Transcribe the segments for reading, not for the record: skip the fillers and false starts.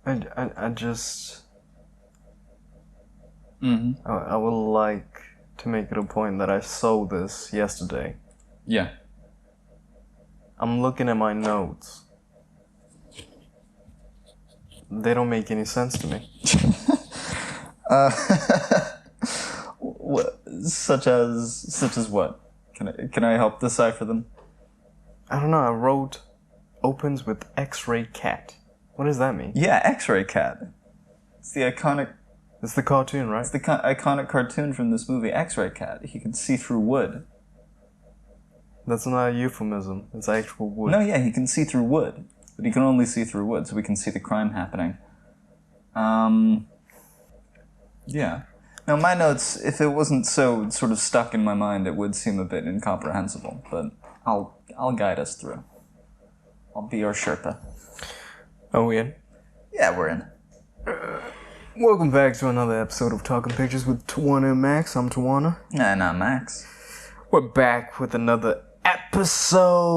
I just... Mm-hmm. I would like to make it a point that I saw this yesterday. Yeah. I'm looking at my notes. They don't make any sense to me. Such as what? Can I help decipher them? I don't know, I wrote opens with X-ray cat. What does that mean? Yeah, X-ray cat. It's the iconic. It's the cartoon, right? It's the iconic cartoon from this movie, X-ray cat. He can see through wood. That's not a euphemism. It's actual wood. No, yeah, he can see through wood, but he can only see through wood, so we can see the crime happening. Yeah. Now, my notes, if it wasn't so sort of stuck in my mind, it would seem a bit incomprehensible, but I'll guide us through. I'll be your Sherpa. Are we in? Yeah, we're in. Welcome back to another episode of Talking Pictures with Tawana and Max. I'm Tawana. Nah, not Max. We're back with another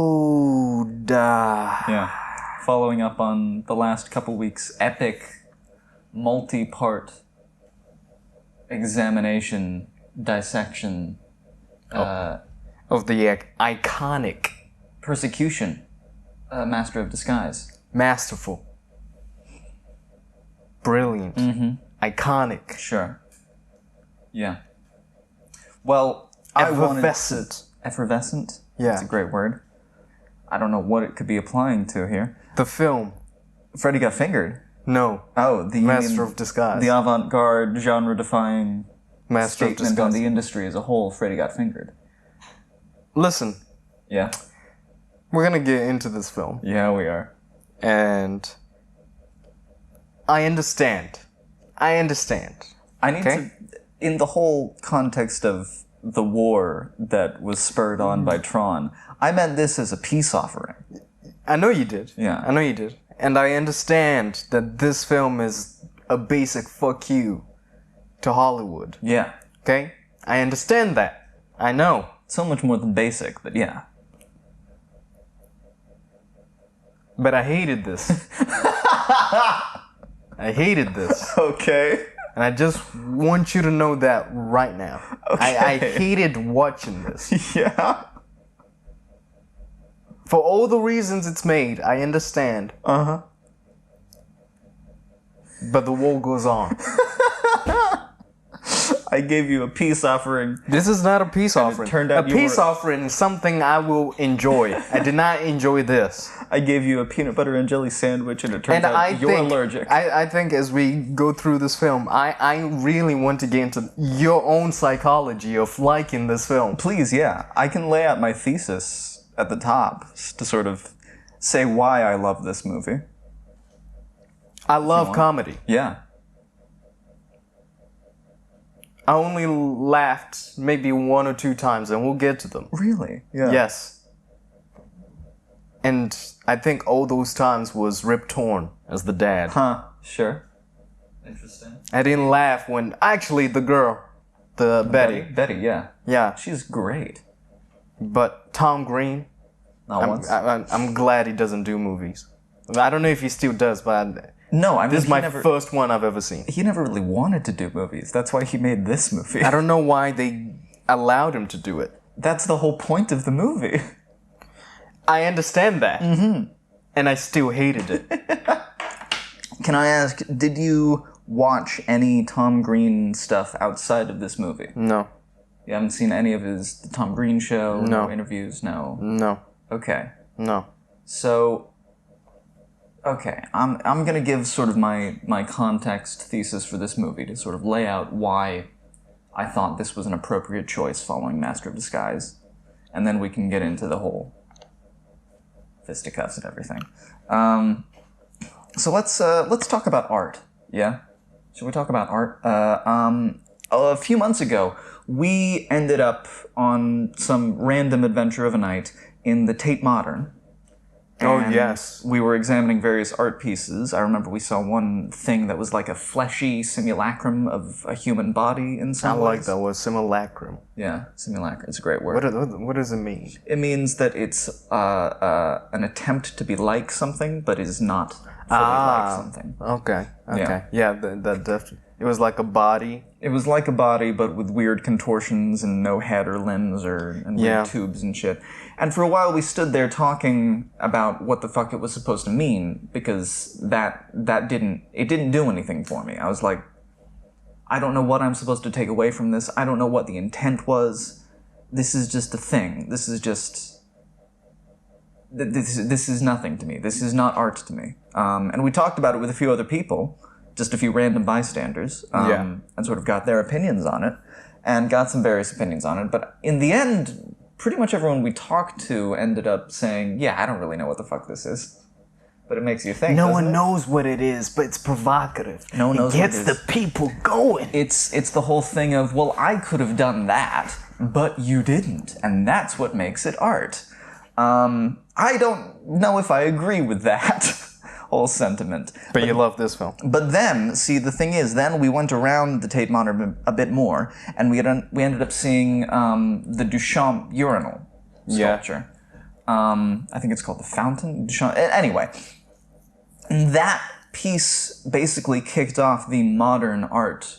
episode. Yeah. Following up on the last couple weeks' epic, multi-part examination, dissection, Of the iconic, persecution, Master of Disguise. masterful, brilliant, iconic, Sure. Yeah. Well, I wanted... effervescent. Effervescent? Yeah. That's a great word. I don't know what it could be applying to here. The film. Freddy Got Fingered. No. Oh, the Master of Disguise. The avant-garde, genre-defying Master of statement on Disguise. the industry as a whole, Freddy Got Fingered. Listen, Yeah? we're gonna get into this film, Yeah, we are. and I understand. I need Okay. to... In the whole context of the war that was spurred on by Tron, I meant this as a peace offering. I know you did. Yeah. I know you did. And I understand that this film is a basic fuck you to Hollywood. Yeah. Okay? I understand that. I know. So much more than basic, but yeah. But I hated this. I hated this. Okay. And I just want you to know that right now. Okay. I hated watching this. Yeah. For all the reasons it's made, I understand. Uh-huh. But the war goes on. I gave you a peace offering. This is not a peace offering. turned out a you peace were- offering is something I will enjoy. I did not enjoy this. I gave you a peanut butter and jelly sandwich, and it turned out you're allergic. I think as we go through this film, I really want to get into your own psychology of liking this film. Please, yeah. I can lay out my thesis at the top to sort of say why I love this movie. I love comedy. Yeah. I only laughed maybe one or two times, and we'll get to them. Really? Yeah. Yes. And I think all those times was Rip Torn as the dad. Huh. Sure. Interesting. I didn't laugh when... Actually, the girl. The Betty. Betty, yeah. Yeah. She's great. But Tom Green... Not once. I'm glad he doesn't do movies. I don't know if he still does, but... No, I mean, This is my never, first one I've ever seen. he never really wanted to do movies. That's why he made this movie. I don't know why they allowed him to do it. That's the whole point of the movie. I understand that. Mm-hmm. And I still hated it. Can I ask, did you watch any Tom Green stuff outside of this movie? No. You haven't seen any of his The Tom Green Show? No. Interviews? No. No. Okay. No. So, okay, I'm gonna give sort of my context thesis for this movie to sort of lay out why I thought this was an appropriate choice following Master of Disguise, and then we can get into the whole fisticuffs and everything. So let's talk about art. Yeah, should we talk about art? A few months ago, we ended up on some random adventure of a night in the Tate Modern. Oh, And yes. We were examining various art pieces. I remember we saw one thing that was like a fleshy simulacrum of a human body in I some like ways. that word, simulacrum. Yeah, simulacrum. It's a great word. What does it mean? It means that it's an attempt to be like something, but is not fully like something. Okay. Yeah, it was like a body. It was like a body, but with weird contortions and no head or limbs and weird tubes and shit. And for a while we stood there talking about what the fuck it was supposed to mean, because that didn't do anything for me. I was like, I don't know what I'm supposed to take away from this. I don't know what the intent was. This is just a thing. This is just... This is nothing to me. This is not art to me. And we talked about it with a few other people, just a few random bystanders, and sort of got their opinions on it, and got some various opinions on it. But in the end, pretty much everyone we talked to ended up saying, yeah, I don't really know what the fuck this is. But it makes you think. No one knows what it is, but it's provocative. No one knows what it is. It gets the people going. It's the whole thing of, well, I could have done that, but you didn't, and that's what makes it art. I don't know if I agree with that whole sentiment. But you love this film. But then, see, the thing is, then we went around the Tate Modern a bit more, and we ended up seeing the Duchamp urinal sculpture. I think it's called the Fountain. Duchamp. Anyway, that piece basically kicked off the modern art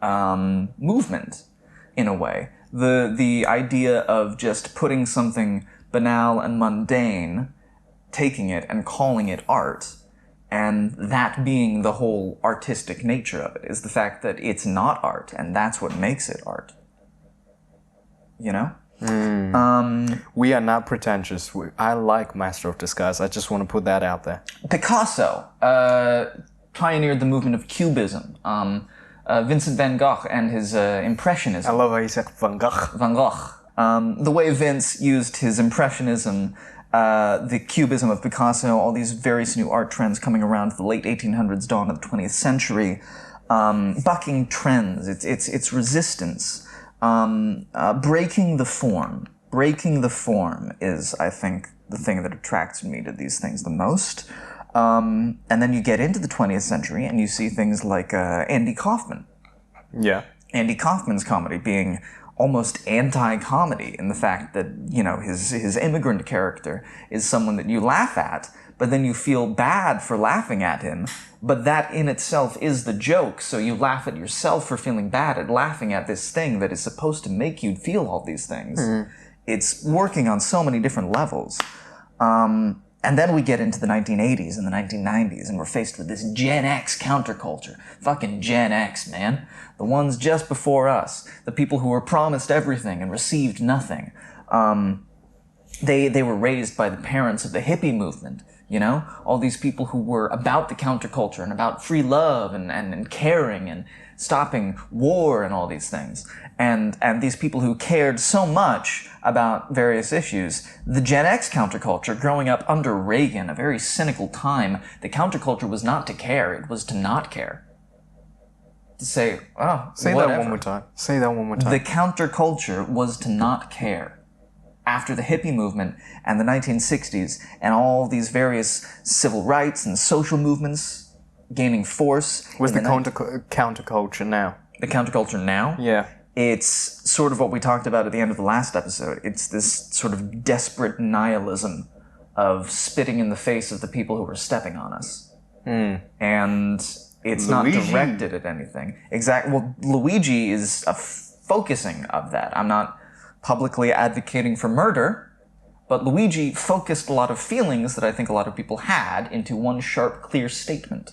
movement, in a way. The idea of just putting something banal and mundane, taking it and calling it art, and that being the whole artistic nature of it, is the fact that it's not art, and that's what makes it art. You know? We are not pretentious. I like Master of Disguise. I just want to put that out there. Picasso pioneered the movement of Cubism. Vincent van Gogh and his Impressionism. I love how you said Van Gogh. Van Gogh. The way Vince used his Impressionism, the Cubism of Picasso, all these various new art trends coming around the late 1800s, dawn of the 20th century, bucking trends, its resistance, breaking the form. Breaking the form is, I think, the thing that attracts me to these things the most. And then you get into the 20th century and you see things like Andy Kaufman. Yeah. Andy Kaufman's comedy being almost anti-comedy in the fact that, you know, his immigrant character is someone that you laugh at, but then you feel bad for laughing at him, but that in itself is the joke, so you laugh at yourself for feeling bad at laughing at this thing that is supposed to make you feel all these things. It's working on so many different levels. And then we get into the 1980s and the 1990s, and we're faced with this Gen X counterculture. Fucking Gen X, man. The ones just before us. The people who were promised everything and received nothing. They were raised by the parents of the hippie movement, you know? All these people who were about the counterculture and about free love and caring and stopping war and all these things. And these people who cared so much about various issues. The Gen X counterculture, growing up under Reagan, a very cynical time, the counterculture was not to care, it was to not care. To say, oh, Say whatever. that one more time. Say that one more time. The counterculture was to not care. After the hippie movement and the 1960s and all these various civil rights and social movements gaining force. What's the counterculture now? The counterculture now? Yeah. It's sort of what we talked about at the end of the last episode. It's this sort of desperate nihilism of spitting in the face of the people who are stepping on us. And it's not directed at anything. Exactly. Well, Luigi is a focusing of that. I'm not publicly advocating for murder, but Luigi focused a lot of feelings that I think a lot of people had into one sharp, clear statement.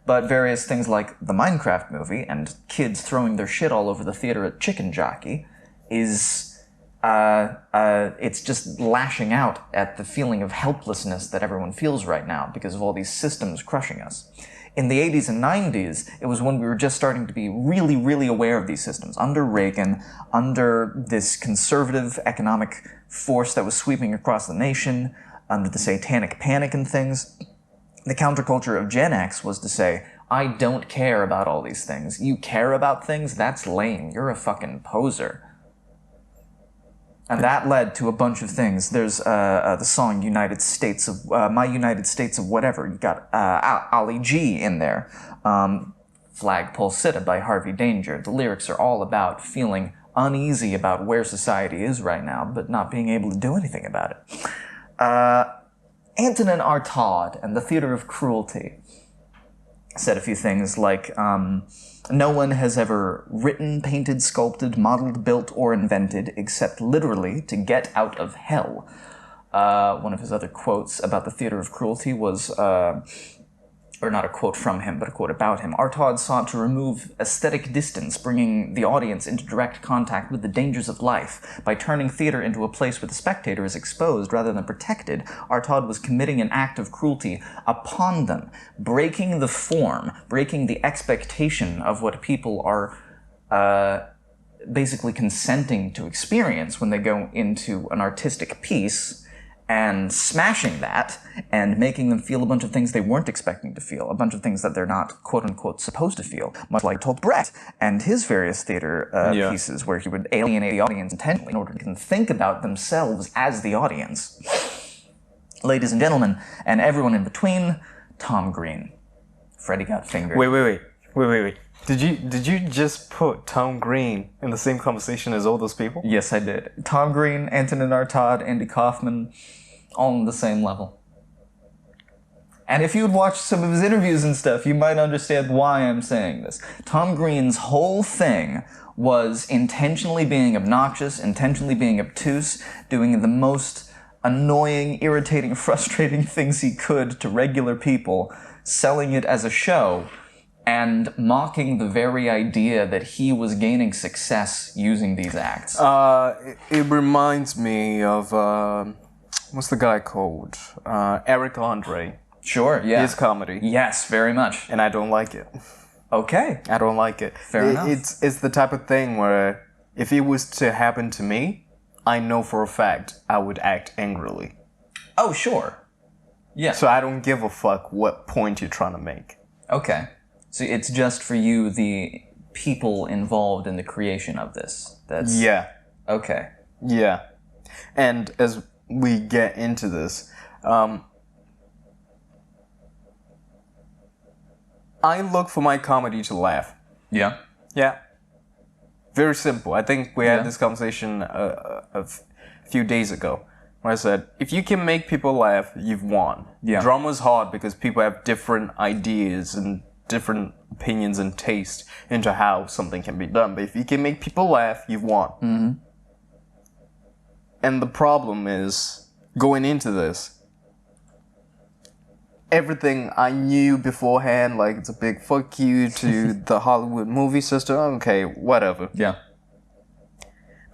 But various things like the Minecraft movie and kids throwing their shit all over the theater at Chicken Jockey is, it's just lashing out at the feeling of helplessness that everyone feels right now because of all these systems crushing us. In the 80s and 90s, it was when we were just starting to be really, really aware of these systems. Under Reagan, under this conservative economic force that was sweeping across the nation, under the satanic panic and things, the counterculture of Gen X was to say, I don't care about all these things. You care about things? That's lame. You're a fucking poser. And that led to a bunch of things. There's the song United States of, My United States of Whatever. You got Ali G in there. Flagpole Sitta by Harvey Danger. The lyrics are all about feeling uneasy about where society is right now, but not being able to do anything about it. Antonin Artaud and the Theater of Cruelty said a few things like, no one has ever written, painted, sculpted, modeled, built, or invented, except literally to get out of hell. One of his other quotes about the Theater of Cruelty was, or not a quote from him, but a quote about him. Artaud sought to remove aesthetic distance, bringing the audience into direct contact with the dangers of life. By turning theater into a place where the spectator is exposed rather than protected, Artaud was committing an act of cruelty upon them, breaking the form, breaking the expectation of what people are basically consenting to experience when they go into an artistic piece, and smashing that and making them feel a bunch of things they weren't expecting to feel, a bunch of things that they're not, quote-unquote, supposed to feel, much like told Brecht and his various theater pieces where he would alienate the audience intentionally in order to make them think about themselves as the audience. Ladies and gentlemen, and everyone in between, Tom Green. Freddy Got Fingered. Wait. Did you just put Tom Green in the same conversation as all those people? Yes, I did. Tom Green, Antonin Artaud, Andy Kaufman, all on the same level. And if you'd watched some of his interviews and stuff, you might understand why I'm saying this. Tom Green's whole thing was intentionally being obnoxious, intentionally being obtuse, doing the most annoying, irritating, frustrating things he could to regular people, selling it as a show, and mocking the very idea that he was gaining success using these acts. It reminds me of, what's the guy called? Eric Andre. Sure, yeah. His comedy. Yes, very much. And I don't like it. Okay. I don't like it. Fair enough. It's the type of thing where if it was to happen to me, I know for a fact I would act angrily. Oh, sure. Yeah. So I don't give a fuck what point you're trying to make. Okay. So it's just for you, the people involved in the creation of this. That's Yeah. Okay. Yeah. And as we get into this, I look for my comedy to laugh. Yeah. Yeah. Very simple. I think we had this conversation a few days ago where I said, if you can make people laugh, you've won. Yeah. Drama's hard because people have different ideas and different opinions and taste into how something can be done. But if you can make people laugh, you've won. Mm-hmm. And the problem is, going into this, everything I knew beforehand, like it's a big fuck you to the Hollywood movie system, okay, whatever. Yeah.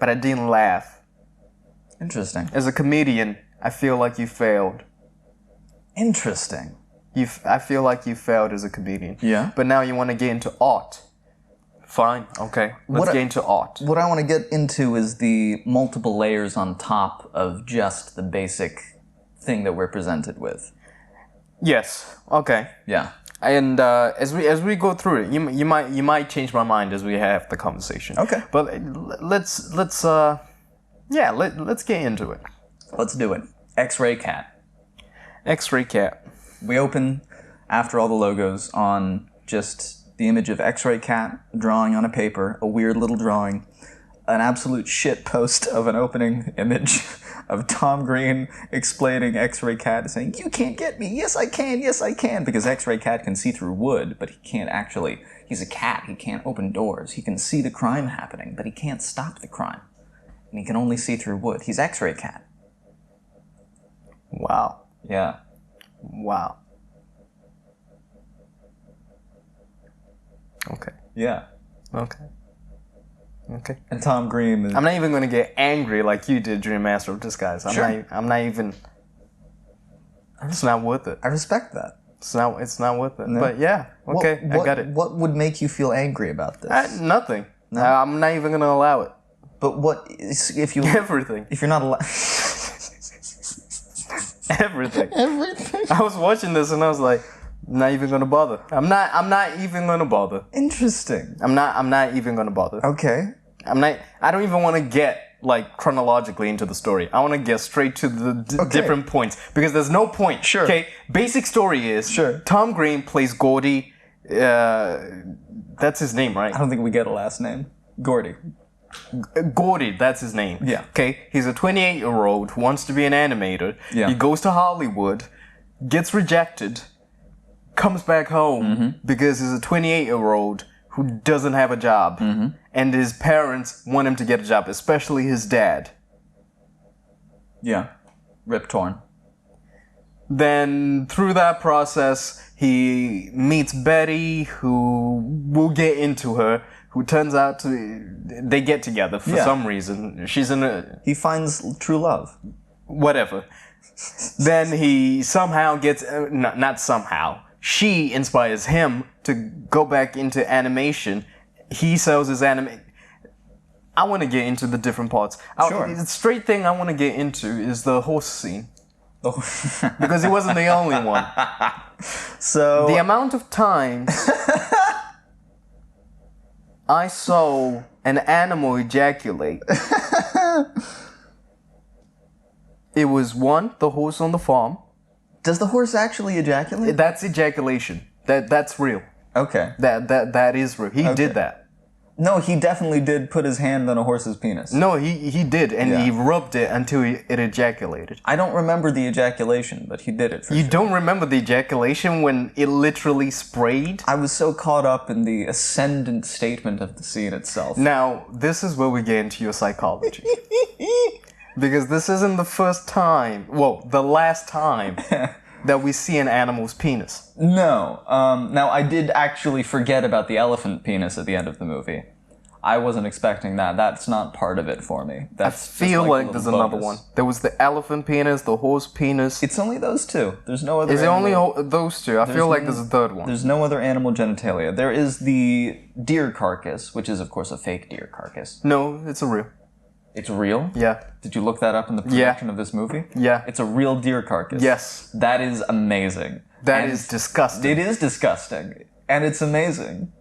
But I didn't laugh. Interesting. As a comedian, I feel like you failed. Interesting. I feel like you failed as a comedian. Yeah. But now you want to get into art. Fine, okay. Let's get into art. What I want to get into is the multiple layers on top of just the basic thing that we're presented with. Yes. Okay. Yeah. And as we go through it, you might change my mind as we have the conversation. Okay. But let's get into it. Let's do it. X-Ray Cat. X-Ray Cat. We open, after all the logos, on just the image of X-Ray Cat, a drawing on a paper, a weird little drawing, an absolute shit post of an opening image of Tom Green explaining X-Ray Cat, saying, "You can't get me, yes I can," because X-Ray Cat can see through wood, but he can't actually, he's a cat, he can't open doors, he can see the crime happening, but he can't stop the crime, and he can only see through wood. He's X-Ray Cat. Wow. Yeah. Wow. Okay. Yeah. Okay. Okay. And Tom Green is... I'm not even going to get angry like you did during Master of Disguise. I'm not even... It's not worth it. I respect that. It's not worth it. No. But yeah, okay, I got it. What would make you feel angry about this? Nothing. No? I'm not even going to allow it. But what is, if you... Everything. If you're not allowed... Everything. Everything. I was watching this and I was like, I'm not even gonna bother. I'm not even gonna bother. Interesting. I'm not even gonna bother. Okay. I don't even want to get like chronologically into the story. I want to get straight to the different points because there's no point. Sure. Okay. Basic story is Tom Green plays Gordy. That's his name, right? I don't think we get a last name. Gordy. Gordy, that's his name. Yeah. Okay, he's a 28-year-old who wants to be an animator. Yeah. He goes to Hollywood, gets rejected, comes back home because he's a 28-year-old who doesn't have a job. And his parents want him to get a job, especially his dad. Yeah. Rip Torn. Then through that process, he meets Betty, who we'll get into her, who turns out to... They get together for some reason. She's in a... He finds true love. Whatever. Then he somehow gets... not somehow. She inspires him to go back into animation. He sells his anime... I want to get into the different parts. Sure. The straight thing I want to get into is the horse scene. Because he wasn't the only one. So... The amount of times I saw an animal ejaculate. It was one, the horse on the farm. Does the horse actually ejaculate? That's ejaculation. That's real. Okay. That is real. He did that. No, he definitely did put his hand on a horse's penis. No, he did, and he rubbed it until it ejaculated. I don't remember the ejaculation, but he did it for You sure. don't remember the ejaculation when it literally sprayed? I was so caught up in the ascendant statement of the scene itself. Now, this is where we get into your psychology. Because this isn't the first time, well, the last time that we see an animal's penis. No. Now, I did actually forget about the elephant penis at the end of the movie. I wasn't expecting that. That's not part of it for me. I That's just feel a like little there's another bonus. one. There was the elephant penis, the horse penis. It's only those two. There's no other Is it only animal- those two? I feel like there's a third one. There's no other animal genitalia. There is the deer carcass, which is, of course, a fake deer carcass. No, it's a real. It's real? Yeah. Did you look that up in the production of this movie? Yeah. It's a real deer carcass. Yes. That is amazing. That And is disgusting. It is disgusting. And it's amazing.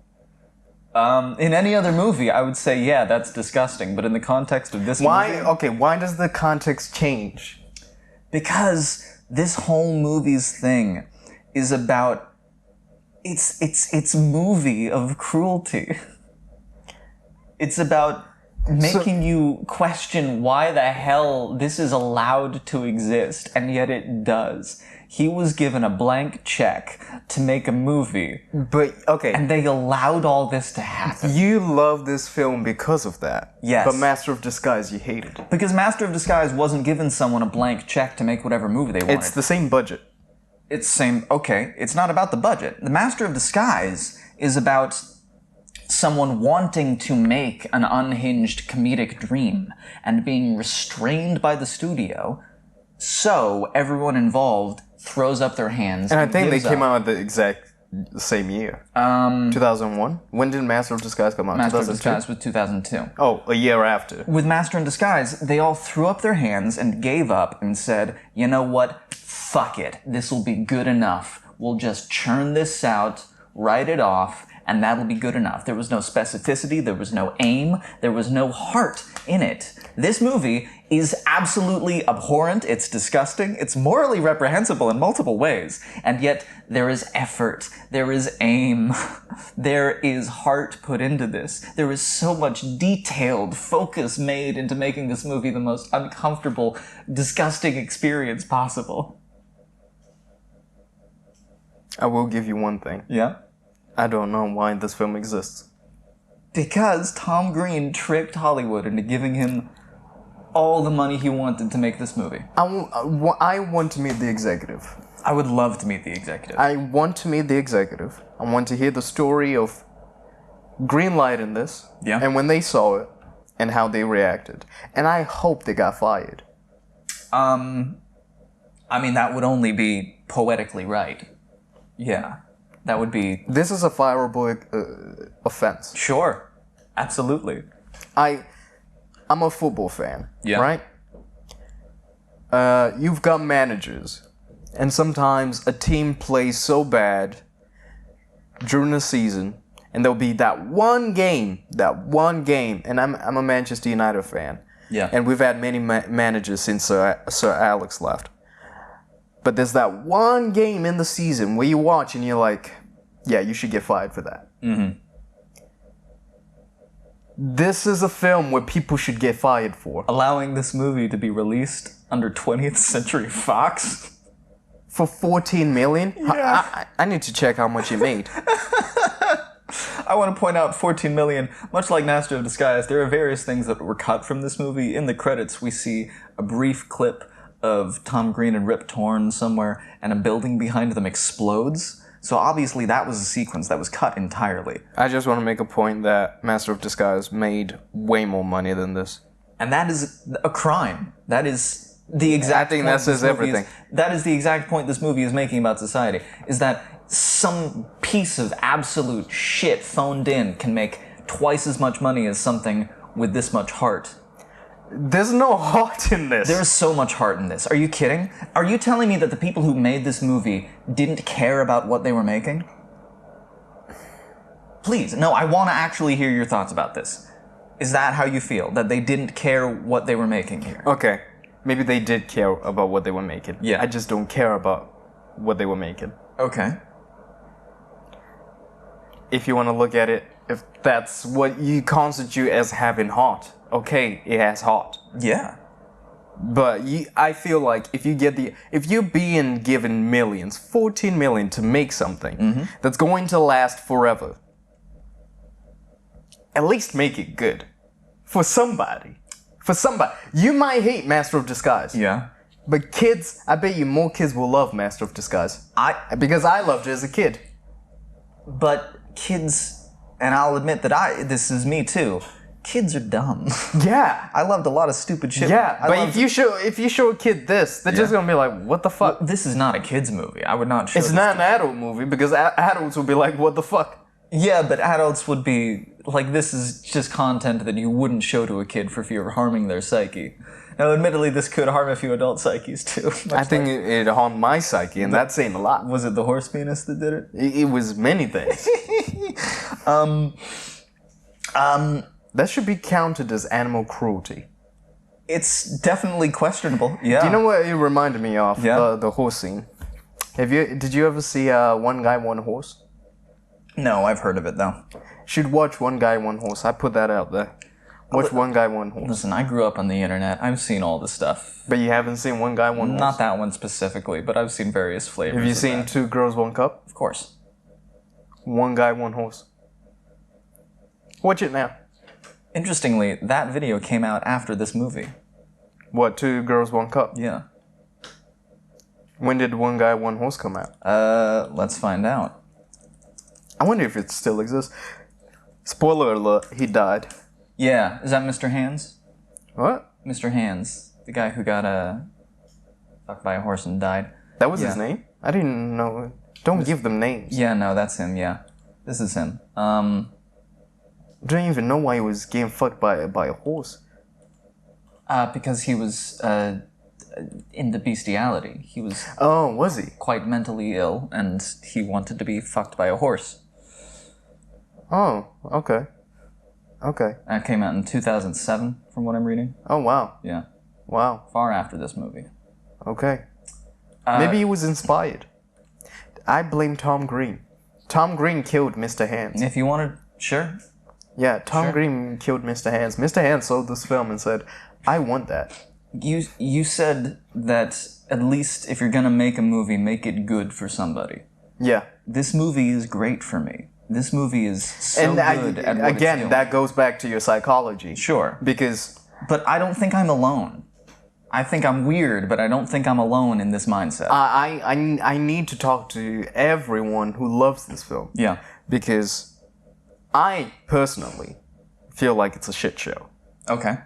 In any other movie, I would say, yeah, that's disgusting. But in the context of this Why? movie... Okay, why does the context change? Because this whole movie's thing is about... It's a movie of cruelty. It's about making you question why the hell this is allowed to exist, and yet it does. He was given a blank check to make a movie, But, okay. and they allowed all this to happen. You love this film because of that. Yes. But Master of Disguise, you hated. Because Master of Disguise wasn't giving someone a blank check to make whatever movie they wanted. It's the same budget. It's same. Okay, it's not about the budget. The Master of Disguise is about someone wanting to make an unhinged comedic dream and being restrained by the studio, so everyone involved throws up their hands. And I think they gives came up. out at the exact same year. 2001? When did Master of Disguise come out? Master of 2002? Disguise was 2002. Oh, a year after. With Master in Disguise, they all threw up their hands and gave up and said, you know what? Fuck it. This will be good enough. We'll just churn this out, write it off, and that'll be good enough. There was no specificity, there was no aim, there was no heart in it. This movie is absolutely abhorrent, it's disgusting, it's morally reprehensible in multiple ways, and yet there is effort, there is aim, there is heart put into this. There is so much detailed focus made into making this movie the most uncomfortable, disgusting experience possible. I will give you one thing. Yeah? I don't know why this film exists. Because Tom Green tricked Hollywood into giving him all the money he wanted to make this movie. I want to meet the executive. I would love to meet the executive. I want to meet the executive. I want to hear the story of greenlighting this. Yeah. And when they saw it and how they reacted. And I hope they got fired. I mean, that would only be poetically right. Yeah. That would be... This is a fireable offense. Sure. Absolutely. I'm a football fan, Yeah. right? You've got managers, and sometimes a team plays so bad during the season, and there'll be that one game, and I'm a Manchester United fan, Yeah. and we've had many managers since Sir Alex left. But there's that one game in the season where you watch and you're like, yeah, you should get fired for that. Mm-hmm. This is a film where people should get fired for. Allowing this movie to be released under 20th Century Fox? For 14 million? Yeah. I need to check how much it made. I want to point out 14 million. Much like Master of Disguise, there are various things that were cut from this movie. In the credits, we see a brief clip of Tom Green and Rip Torn somewhere, and a building behind them explodes. So obviously that was a sequence that was cut entirely. I just want to make a point that Master of Disguise made way more money than this. And that is a crime. That is the exact I think point that says this movie everything. that is the exact point this movie is making about society, is that some piece of absolute shit phoned in can make twice as much money as something with this much heart. There's no heart in this. There's so much heart in this. Are you kidding? Are you telling me that the people who made this movie didn't care about what they were making? Please, no, I want to actually hear your thoughts about this. Is that how you feel? That they didn't care what they were making here? Okay, maybe they did care about what they were making. Yeah. I just don't care about what they were making. Okay. If you want to look at it, if that's what you constitute as having heart, okay, it has heart. Yeah. But I feel like if you're being given millions, 14 million to make something that's going to last forever, at least make it good. For somebody. For somebody. You might hate Master of Disguise. Yeah. But kids, I bet you more kids will love Master of Disguise. Because I loved it as a kid. But kids, and I'll admit that this is me too, kids are dumb. Yeah. I loved a lot of stupid shit. Yeah, but if you show a kid this, they're just gonna be like, what the fuck? This is not a kid's movie. I would not show It's not an adult movie because adults will be like, what the fuck? Yeah, but adults would be like, this is just content that you wouldn't show to a kid for fear of harming their psyche. Now, admittedly, this could harm a few adult psyches too. I think it harmed my psyche, and that's saying a lot. Was it the horse penis that did it? It was many things. That should be counted as animal cruelty. It's definitely questionable. Yeah. Do you know what it reminded me of? Yeah. The horse scene. Did you ever see One Guy, One Horse? No, I've heard of it though. Should watch One Guy, One Horse. I put that out there. Watch One Guy, One Horse. Listen, I grew up on the internet. I've seen all the stuff. But you haven't seen One Guy, One Horse? Not that one specifically, but I've seen various flavors. Have you of seen that. Two Girls, One Cup? Of course. One Guy, One Horse. Watch it now. Interestingly, that video came out after this movie. What, Two Girls, One Cup? Yeah. When did One Guy, One Horse come out? Let's find out. I wonder if it still exists. Spoiler alert, he died. Yeah, is that Mr. Hands? What? Mr. Hands, the guy who got fucked by a horse and died. That was Yeah. his name? I didn't know. Don't give them names. Yeah, no, that's him, yeah. This is him. I don't even know why he was getting fucked by a horse. Because he was, into bestiality. He was Oh, was he? quite mentally ill, and he wanted to be fucked by a horse. Oh, okay. Okay. That came out in 2007, from what I'm reading. Oh, wow. Yeah, Wow. far after this movie. Okay. Maybe he was inspired. I blame Tom Green. Tom Green killed Mr. Hands. If you wanted, sure. Yeah, Tom Sure. Green killed Mr. Hands. Mr. Hands saw this film and said, I want that. You said that at least if you're gonna make a movie, make it good for somebody. Yeah. This movie is great for me. This movie is so And good at what it's again, doing. that goes back to your psychology. Sure. Because But I don't think I'm alone. I think I'm weird, but I don't think I'm alone in this mindset. I need to talk to everyone who loves this film. Yeah. Because I personally feel like it's a shit show. Okay.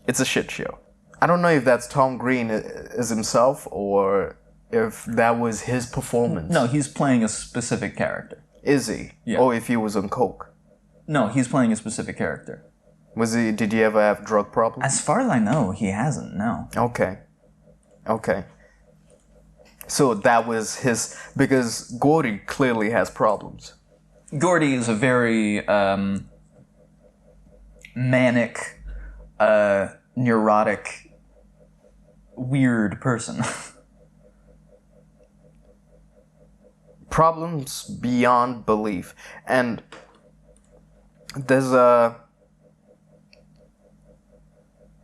It's a shit show. I don't know if that's Tom Green as himself or if that was his performance. No, he's playing a specific character. Is he? Yeah. Or if he was on coke. No, he's playing a specific character. Was he? Did he ever have drug problems? As far as I know, he hasn't, no. Okay. Okay. So that was his, because Gordy clearly has problems. Gordy is a very manic, neurotic, weird person. Problems beyond belief. And there's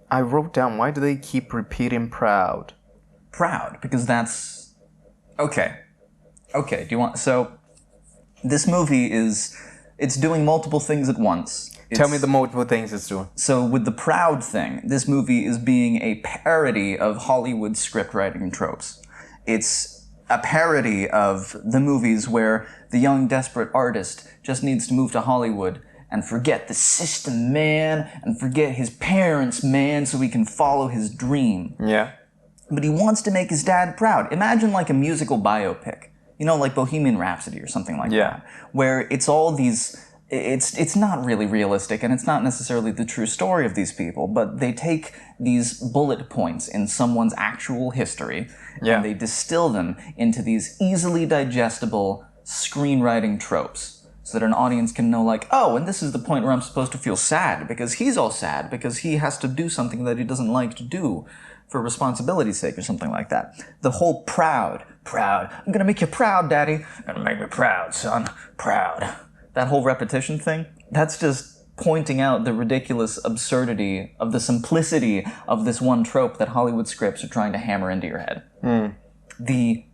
I wrote down, why do they keep repeating proud? Proud, because that's... Okay. Okay, do you want... So, this movie is... It's doing multiple things at once. Tell me the multiple things it's doing. So, with the proud thing, this movie is being a parody of Hollywood script writing tropes. It's a parody of the movies where the young, desperate artist just needs to move to Hollywood and forget the system, man, and forget his parents, man, so he can follow his dream. Yeah. But he wants to make his dad proud. Imagine like a musical biopic. You know, like Bohemian Rhapsody or something like that. Where it's all these... It's not really realistic, and it's not necessarily the true story of these people, but they take these bullet points in someone's actual history, and they distill them into these easily digestible screenwriting tropes. So that an audience can know, like, oh, and this is the point where I'm supposed to feel sad, because he's all sad, because he has to do something that he doesn't like to do for responsibility's sake or something like that. The whole proud, I'm gonna make you proud, daddy. You're gonna make me proud, son, proud. That whole repetition thing, that's just pointing out the ridiculous absurdity of the simplicity of this one trope that Hollywood scripts are trying to hammer into your head. The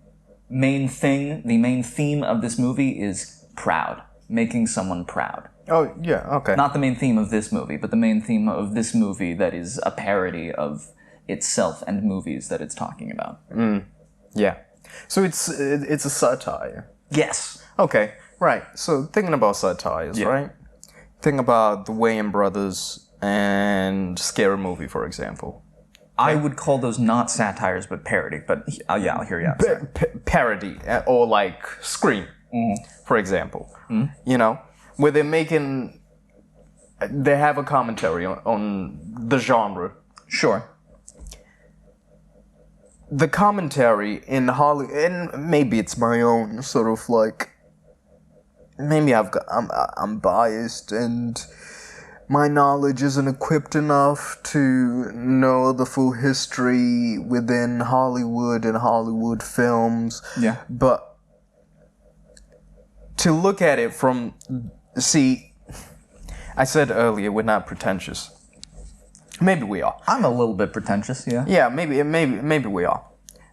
main theme of this movie is proud. Making someone proud. Oh, yeah, okay. Not the main theme of this movie, but the main theme of this movie that is a parody of itself and movies that it's talking about. Yeah. So it's a satire. Yes. Okay, right. So thinking about satires, right? Think about the Wayans Brothers and Scary Movie, for example. I would call those not satires, but parody. But yeah, I'll hear you out. Parody, or like Scream, for example. You know, where they have a commentary on the genre. Sure. The commentary in Hollywood, and maybe it's my own sort of like, maybe I'm biased and my knowledge isn't equipped enough to know the full history within Hollywood and Hollywood films. Yeah. But to look at it from, see, I said earlier we're not pretentious. Maybe we are. I'm a little bit pretentious, yeah. Yeah, maybe we are.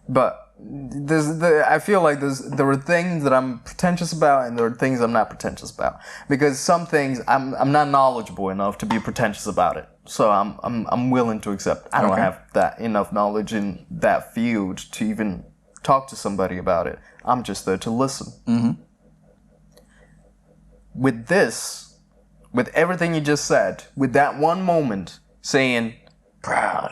But I feel like there are things that I'm pretentious about, and there are things I'm not pretentious about. Because some things I'm not knowledgeable enough to be pretentious about it. So I'm willing to accept. I don't have that enough knowledge in that field to even talk to somebody about it. I'm just there to listen. With this, with everything you just said, with that one moment saying proud,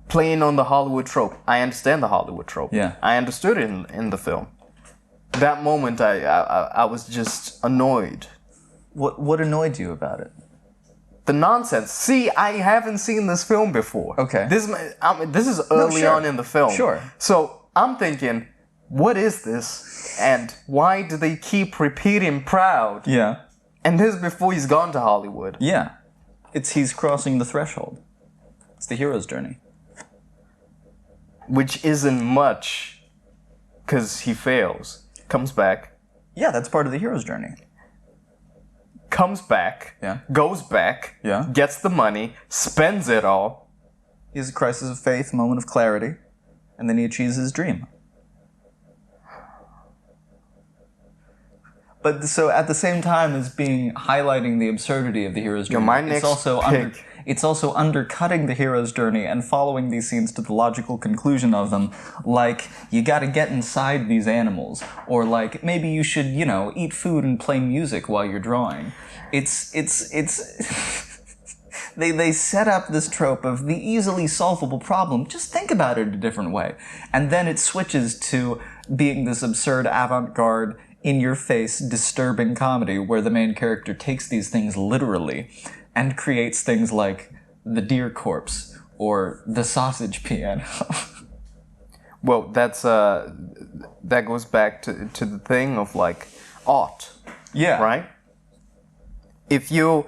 playing on the Hollywood trope. I understand the Hollywood trope. Yeah. I understood it in the film. That moment, I was just annoyed. What annoyed you about it? The nonsense. See, I haven't seen this film before. Okay. This is early on in the film. Sure. So I'm thinking, what is this? And why do they keep repeating proud? Yeah. And this is before he's gone to Hollywood. Yeah. He's crossing the threshold. It's the hero's journey. Which isn't much, because he fails. Comes back. Yeah, that's part of the hero's journey. Comes back. Yeah. Goes back. Yeah. Gets the money. Spends it all. He has a crisis of faith, moment of clarity, and then he achieves his dream. But so at the same time as highlighting the absurdity of the hero's journey, it's also undercutting the hero's journey and following these scenes to the logical conclusion of them, like you got to get inside these animals, or like maybe you should, eat food and play music while you're drawing. It's They set up this trope of the easily solvable problem. Just think about it a different way, and then it switches to being this absurd avant-garde, in-your-face, disturbing comedy where the main character takes these things literally and creates things like the deer corpse or the sausage piano. Well, that goes back to the thing of like art. Yeah. Right? I feel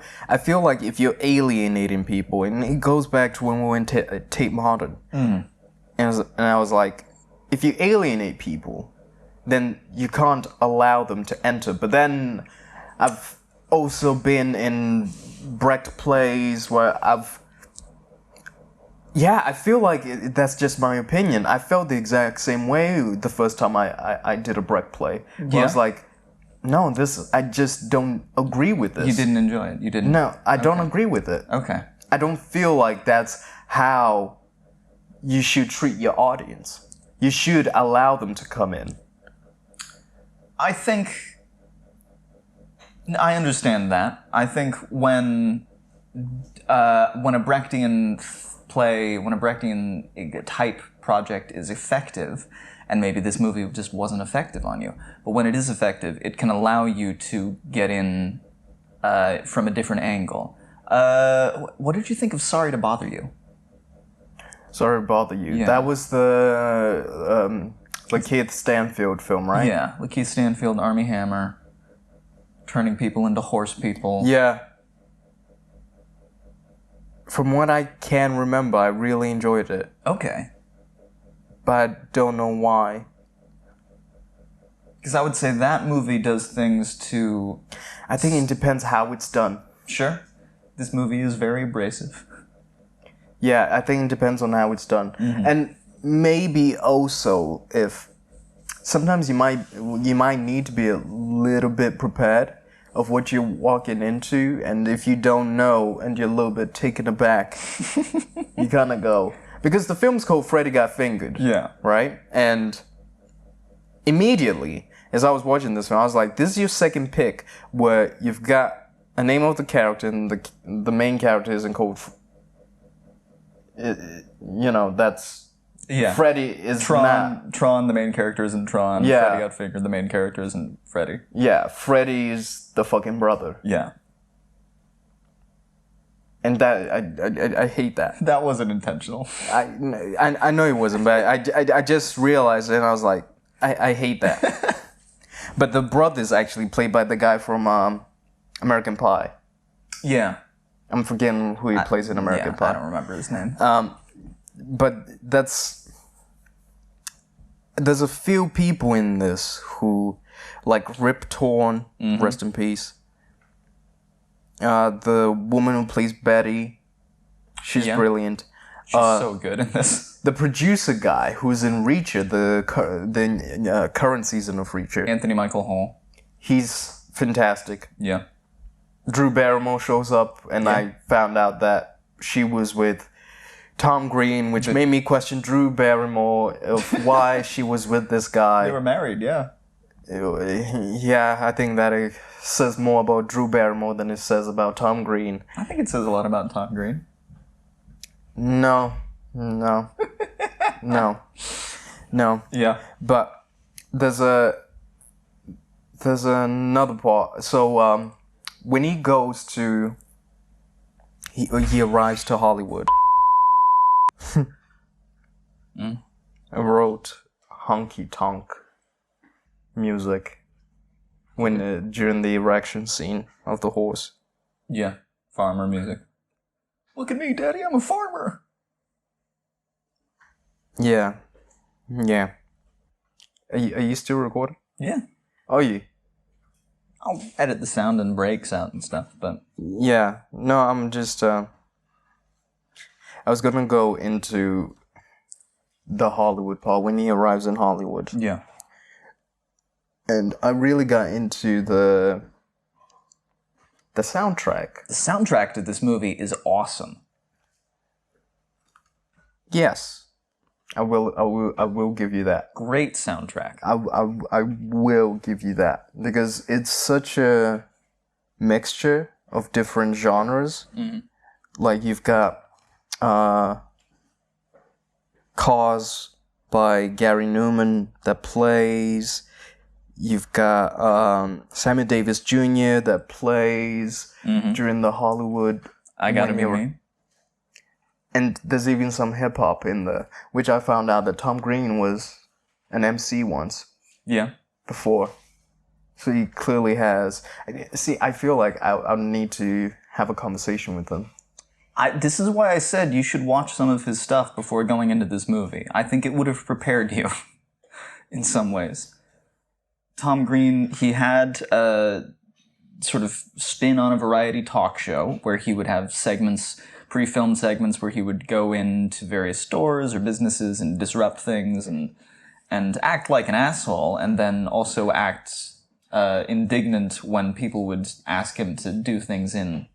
like if you're alienating people, and it goes back to when we went to Tate Modern, and I was like, if you alienate people, then you can't allow them to enter. But then I've also been in Brecht plays where I feel like that's just my opinion. I felt the exact same way the first time I did a Brecht play. Where I was like, no, I just don't agree with this. You didn't enjoy it? You didn't? No, I don't agree with it. Okay. I don't feel like that's how you should treat your audience. You should allow them to come in. I think I understand that. I think when a Brechtian play, when a Brechtian type project is effective, and maybe this movie just wasn't effective on you, but when it is effective, it can allow you to get in from a different angle. What did you think of Sorry to Bother You? Sorry to Bother You. Yeah. That was the Lakeith Stanfield film, right? Yeah, Lakeith Stanfield, Armie Hammer, turning people into horse people. Yeah. From what I can remember, I really enjoyed it. Okay. But I don't know why. Because I would say that movie does things to... I think it depends how it's done. Sure. This movie is very abrasive. Yeah, I think it depends on how it's done. Mm-hmm. And maybe also if... Sometimes you might need to be a little bit prepared of what you're walking into, and if you don't know and you're a little bit taken aback, you kind of go... Because the film's called Freddy Got Fingered. Yeah. Right? And immediately, as I was watching this film, I was like, this is your second pick where you've got a name of the character and the main character isn't called... that's... Yeah. Freddy is not... Tron, the main character isn't Tron. Yeah. Freddy Got Fingered, the main character isn't Freddy. Yeah, Freddy is the fucking brother. Yeah. And that I hate that. That wasn't intentional. I know it wasn't, but I just realized it and I was like, I hate that. But the brother's actually played by the guy from American Pie. Yeah. I'm forgetting who he plays in American Pie. I don't remember his name. But there's a few people in this who, like Rip Torn, rest in peace. The woman who plays Betty, she's brilliant. She's so good in this. The producer guy who's in Reacher, the current season of Reacher. Anthony Michael Hall. He's fantastic. Yeah. Drew Barrymore shows up, and I found out that she was with Tom Green, which made me question Drew Barrymore of why she was with this guy. They were married, yeah. Yeah, I think that it says more about Drew Barrymore than it says about Tom Green. I think it says a lot about Tom Green. No. Yeah. But there's another part. So when he goes to he arrives to Hollywood. I wrote honky tonk music when during the erection scene of the horse. Yeah, farmer music. Look at me, Daddy, I'm a farmer. Yeah. Are you still recording? Yeah. Are you? I'll edit the sound and breaks out and stuff, but... Yeah. No, I'm just... I was gonna go into the Hollywood part, when he arrives in Hollywood. Yeah. And I really got into the soundtrack. The soundtrack to this movie is awesome. Yes. I will give you that. Great soundtrack. I will give you that. Because it's such a mixture of different genres. Mm-hmm. Like you've got Cause by Gary Newman that plays. You've got Sammy Davis Jr. that plays during the Hollywood. I Gotta Be Me. And there's even some hip hop in there, which I found out that Tom Green was an MC once. Yeah. Before. So he clearly has. See, I feel like I need to have a conversation with him. This is why I said you should watch some of his stuff before going into this movie. I think it would have prepared you in some ways. Tom Green, he had sort of spin on a variety talk show where he would have segments, pre-filmed segments where he would go into various stores or businesses and disrupt things and act like an asshole, and then also act indignant when people would ask him to do things in...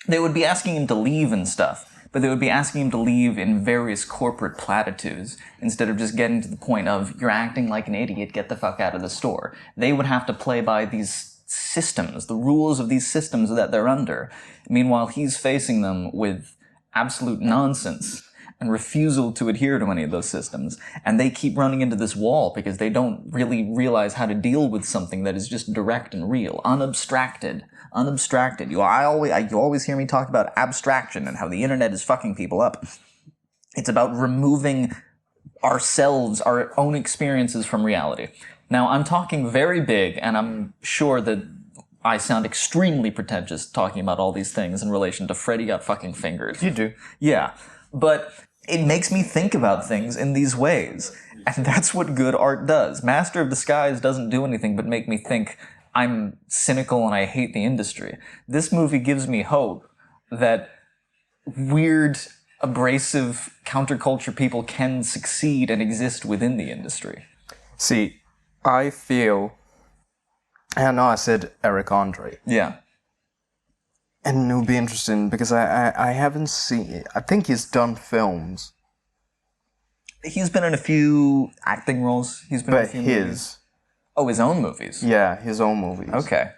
They would be asking him to leave and stuff, but they would be asking him to leave in various corporate platitudes instead of just getting to the point of, you're acting like an idiot, get the fuck out of the store. They would have to play by these systems, the rules of these systems that they're under. Meanwhile, he's facing them with absolute nonsense and refusal to adhere to any of those systems. And they keep running into this wall because they don't really realize how to deal with something that is just direct and real, unabstracted. You always hear me talk about abstraction and how the internet is fucking people up. It's about removing ourselves, our own experiences from reality. Now, I'm talking very big, and I'm sure that I sound extremely pretentious talking about all these things in relation to Freddy Got Fucking Fingered. You do. Yeah, but it makes me think about things in these ways, and that's what good art does. Master of Disguise doesn't do anything but make me think I'm cynical and I hate the industry. This movie gives me hope that weird, abrasive, counterculture people can succeed and exist within the industry. See, I feel... I know I said Eric Andre. Yeah. And it would be interesting because I haven't seen... I think he's done films. He's been in a few acting roles. He's been in a few his... movies. Oh, his own movies? Yeah, his own movies. Okay.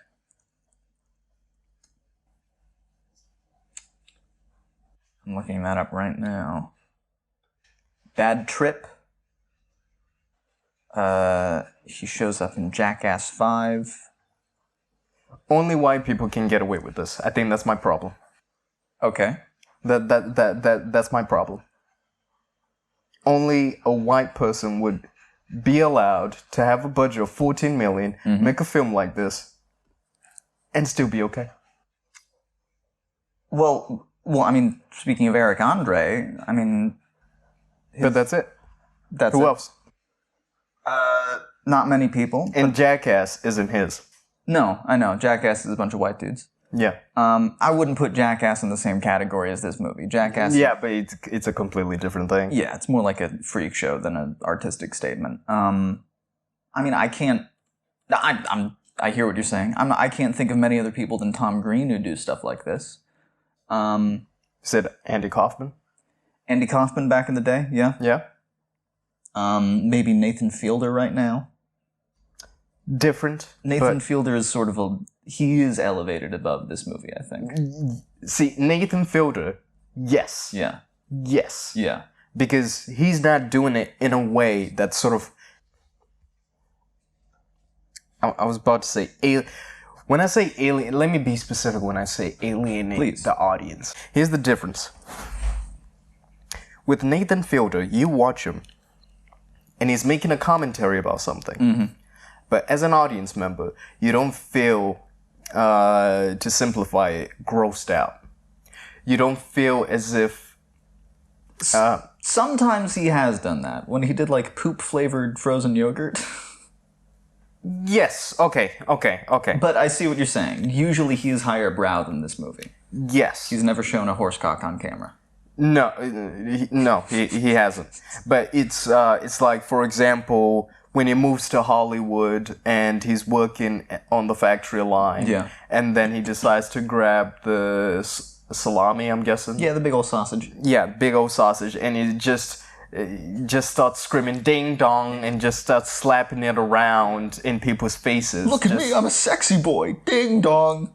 I'm looking that up right now. Bad Trip. He shows up in Jackass 5. Only white people can get away with this. I think that's my problem. Okay. That's my problem. Only a white person would be allowed to have a budget of $14 million, make a film like this, and still be okay. Well, I mean, speaking of Eric Andre, I mean... But that's it. Who else? Not many people. And Jackass isn't his. No, I know. Jackass is a bunch of white dudes. Yeah. I wouldn't put Jackass in the same category as this movie. Jackass... Yeah, but it's a completely different thing. Yeah, it's more like a freak show than an artistic statement. I mean, I can't... I hear what you're saying. I can't think of many other people than Tom Green who do stuff like this. Said Andy Kaufman? Andy Kaufman back in the day, yeah. Yeah. Maybe Nathan Fielder right now. Different. Nathan Fielder is sort of he is elevated above this movie, I think. See, Nathan Fielder, yes. Yeah. Yes. Yeah. Because he's not doing it in a way that's sort of... I was about to say... When I say alien, let me be specific when I say alienate the audience. Here's the difference. With Nathan Fielder, you watch him, and he's making a commentary about something. But as an audience member, you don't feel, to simplify it, grossed out. You don't feel as if... Sometimes he has done that. When he did, like, poop-flavored frozen yogurt. Yes, okay. But I see what you're saying. Usually he is higher brow than this movie. Yes. He's never shown a horsecock on camera. No, he hasn't. But it's like, for example... when he moves to Hollywood and he's working on the factory line, and then he decides to grab the salami, I'm guessing. Yeah, the big old sausage. Yeah, big old sausage, and he just starts screaming "ding dong" and just starts slapping it around in people's faces. Look at me, I'm a sexy boy. Ding dong.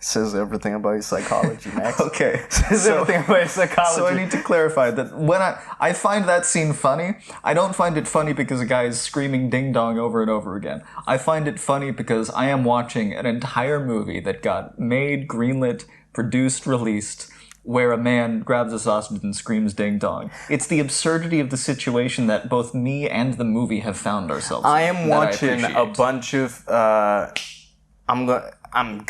Says everything about your psychology, Max. Okay. Says everything about your psychology. So I need to clarify that when I find that scene funny, I don't find it funny because a guy is screaming ding dong over and over again. I find it funny because I am watching an entire movie that got made, greenlit, produced, released, where a man grabs a sausage and screams ding dong. It's the absurdity of the situation that both me and the movie have found ourselves in. I am watching a bunch of I'm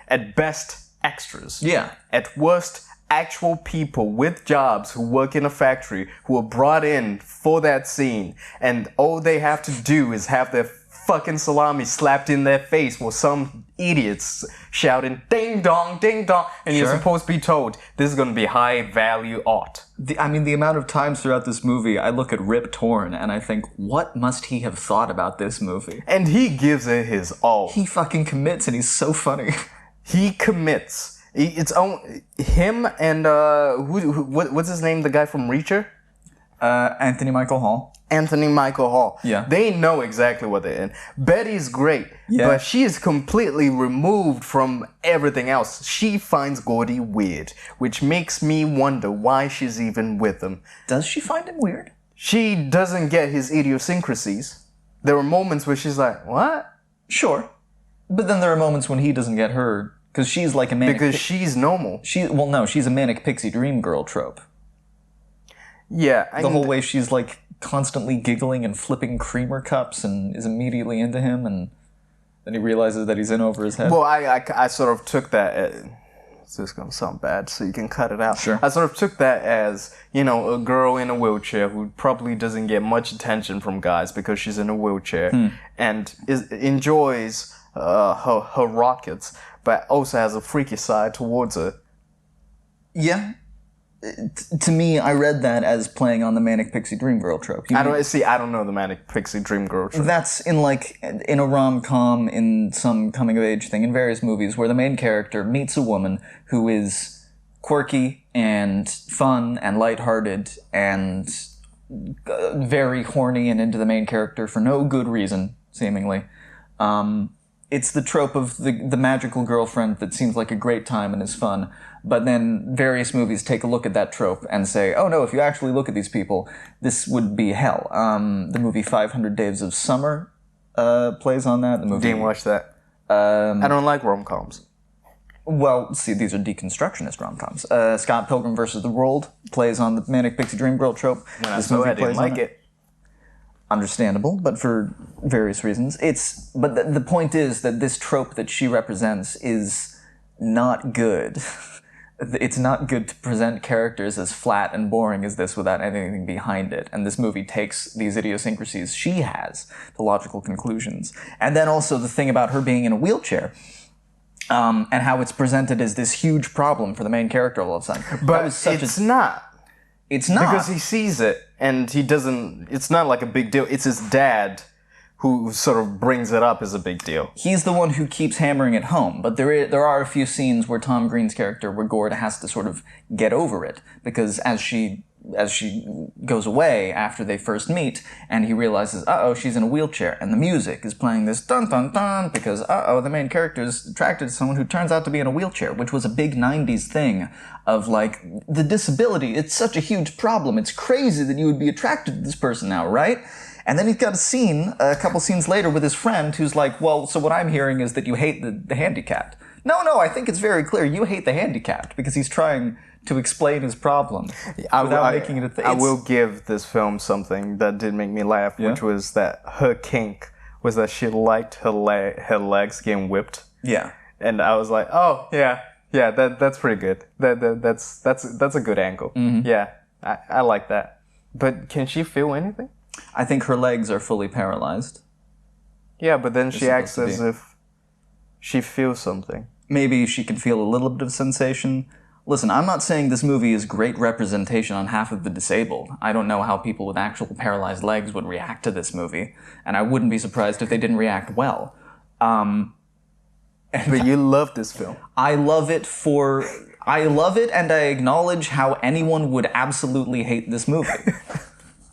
at best extras. Yeah. At worst, actual people with jobs who work in a factory who are brought in for that scene, and all they have to do is have their fucking salami slapped in their face while some idiots shouting ding dong, and you're supposed to be told this is going to be high value art. The amount of times throughout this movie I look at Rip Torn and I think, what must he have thought about this movie? And he gives it his all. He fucking commits and he's so funny. He commits. It's him and what's his name? The guy from Reacher? Anthony Michael Hall. Anthony Michael Hall. Yeah. They know exactly what they're in. Betty's great, but she is completely removed from everything else. She finds Gordy weird, which makes me wonder why she's even with him. Does she find him weird? She doesn't get his idiosyncrasies. There are moments where she's like, what? Sure. But then there are moments when he doesn't get her, because she's like a manic... Because she's normal. She's a manic pixie dream girl trope. Yeah. The whole way she's like constantly giggling and flipping creamer cups and is immediately into him, and then he realizes that he's in over his head. Well, I sort of took that as... This is going to sound bad, so you can cut it out. Sure. I sort of took that as, a girl in a wheelchair who probably doesn't get much attention from guys because she's in a wheelchair and enjoys her rockets, but also has a freaky side towards her. Yeah. To me, I read that as playing on the manic pixie dream girl trope. I don't know the manic pixie dream girl trope. That's in a rom-com, in some coming-of-age thing, in various movies, where the main character meets a woman who is quirky and fun and lighthearted and very horny and into the main character for no good reason, seemingly. It's the trope of the magical girlfriend that seems like a great time and is fun, but then various movies take a look at that trope and say, oh no, if you actually look at these people, this would be hell. The movie 500 Days of Summer plays on that. The movie, Didn't watch that. I don't like rom-coms. Well, see, these are deconstructionist rom-coms. Scott Pilgrim vs. the World plays on the manic pixie dream girl trope. When I saw it, I didn't like it. Understandable, but for various reasons. But the point is that this trope that she represents is not good. It's not good to present characters as flat and boring as this without anything behind it. And this movie takes these idiosyncrasies she has to logical conclusions. And then also the thing about her being in a wheelchair, and how it's presented as this huge problem for the main character all of a sudden. But it's not. It's not. Because he sees it, and he doesn't... It's not like a big deal. It's his dad who sort of brings it up as a big deal. He's the one who keeps hammering it home, but there are a few scenes where Tom Green's character, where Gord has to sort of get over it, because as she goes away after they first meet, and he realizes, uh-oh, she's in a wheelchair, and the music is playing this dun-dun-dun, because, uh-oh, the main character is attracted to someone who turns out to be in a wheelchair, which was a big 90s thing of, like, the disability, it's such a huge problem, it's crazy that you would be attracted to this person now, right? And then he's got a scene, a couple scenes later, with his friend who's like, well, so what I'm hearing is that you hate the handicapped. No, I think it's very clear you hate the handicapped, because he's trying to explain his problem without making it a thing. I will give this film something that did make me laugh, which was that her kink was that she liked her legs getting whipped. Yeah. And I was like, oh, yeah, that's pretty good. That's a good angle. Mm-hmm. Yeah, I like that. But can she feel anything? I think her legs are fully paralyzed. Yeah, but then she acts as if she feels something. Maybe she can feel a little bit of sensation. Listen, I'm not saying this movie is great representation on half of the disabled. I don't know how people with actual paralyzed legs would react to this movie, and I wouldn't be surprised if they didn't react well. But you love this film. I love it, and I acknowledge how anyone would absolutely hate this movie.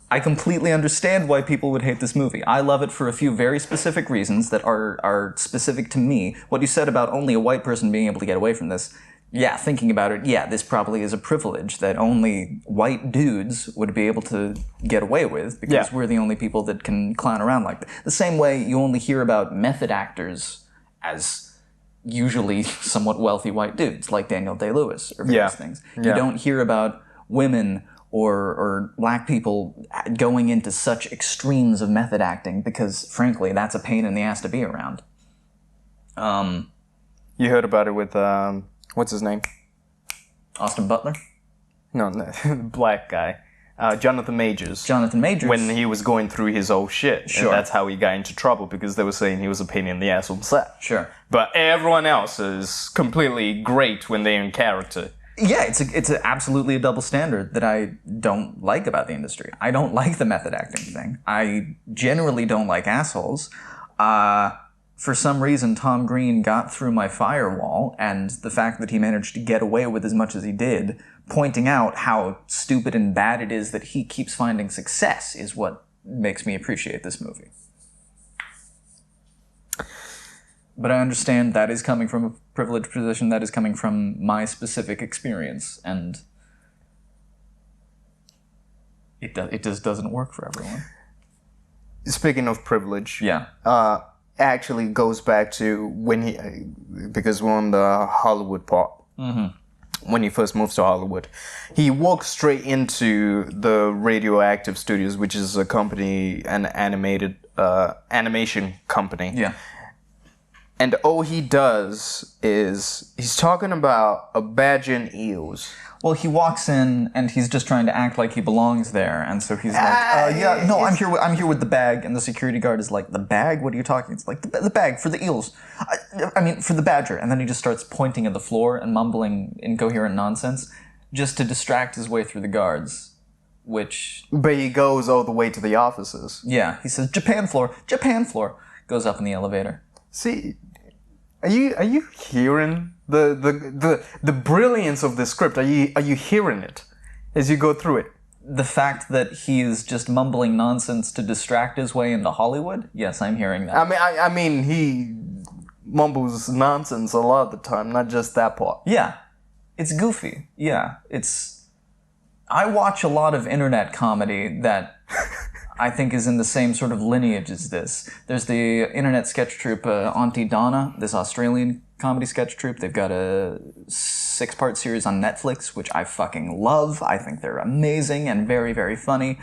I completely understand why people would hate this movie. I love it for a few very specific reasons that are specific to me. What you said about only a white person being able to get away from this, yeah, thinking about it, yeah, this probably is a privilege that only white dudes would be able to get away with, because we're the only people that can clown around like that. The same way you only hear about method actors as usually somewhat wealthy white dudes, like Daniel Day-Lewis or various things. You don't hear about women or black people going into such extremes of method acting, because, frankly, that's a pain in the ass to be around. You heard about it with, what's his name? Austin Butler? No, black guy. Jonathan Majors. Jonathan Majors. When he was going through his old shit. Sure. And that's how he got into trouble, because they were saying he was a pain in the ass on set. Sure. But everyone else is completely great when they're in character. Yeah, it's absolutely a double standard that I don't like about the industry. I don't like the method acting thing. I generally don't like assholes. For some reason, Tom Green got through my firewall, and the fact that he managed to get away with as much as he did, pointing out how stupid and bad it is that he keeps finding success, is what makes me appreciate this movie. But I understand that is coming from a privileged position, that is coming from my specific experience, and it just doesn't work for everyone. Speaking of privilege, Yeah. actually goes back to when he, because we're on the Hollywood part. When he first moves to Hollywood, he walks straight into the Radioactive Studios, which is a company, an animation company. Yeah. And all he does is he's talking about a badger and eels. Well, he walks in and he's just trying to act like he belongs there, and so he's like, "Yeah, no, I'm here with the bag." And the security guard is like, "The bag? What are you talking?" It's like the bag for the eels. I mean, for the badger. And then he just starts pointing at the floor and mumbling incoherent nonsense, just to distract his way through the guards. Which, But he goes all the way to the offices. yeah, he says, "Japan floor, Japan floor." Goes up in the elevator. See, are you hearing the brilliance of the script? Are you hearing it as you go through it? The fact that he's just mumbling nonsense to distract his way into Hollywood? Yes, I'm hearing that. I mean, he mumbles nonsense a lot of the time, not just that part. Yeah. It's goofy. Yeah. I watch a lot of internet comedy that I think is in the same sort of lineage as this. There's the internet sketch troupe Auntie Donna, this Australian comedy sketch troupe. They've got a 6-part series on Netflix, which I fucking love. I think they're amazing and very, very funny.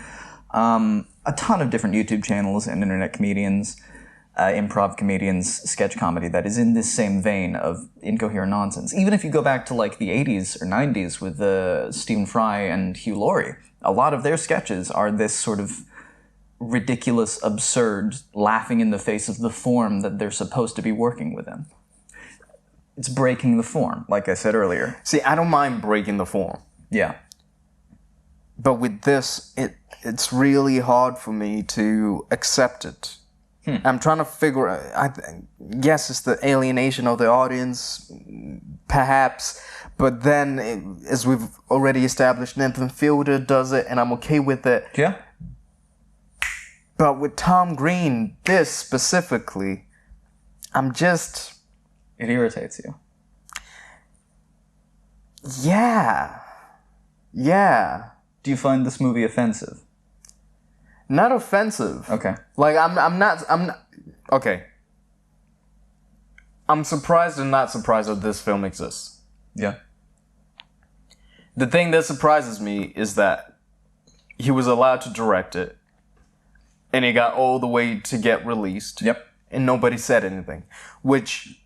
A ton of different YouTube channels and internet comedians, improv comedians, sketch comedy that is in this same vein of incoherent nonsense. Even if you go back to like the 80s or 90s with Stephen Fry and Hugh Laurie, a lot of their sketches are this sort of ridiculous, absurd, laughing in the face of the form that they're supposed to be working within. It's breaking the form, like I said earlier. See, I don't mind breaking the form. Yeah. But with this, it's really hard for me to accept it. I'm trying to figure out, yes, it's the alienation of the audience, perhaps, but then, as we've already established, Nathan Fielder does it, and I'm okay with it. Yeah. But with Tom Green, this specifically, It irritates you. Yeah. Yeah. Do you find this movie offensive? Not offensive. Okay. Like, I'm not, okay. I'm surprised and not surprised that this film exists. Yeah. The thing that surprises me is that he was allowed to direct it, and he got all the way to get released. Yep. And nobody said anything, which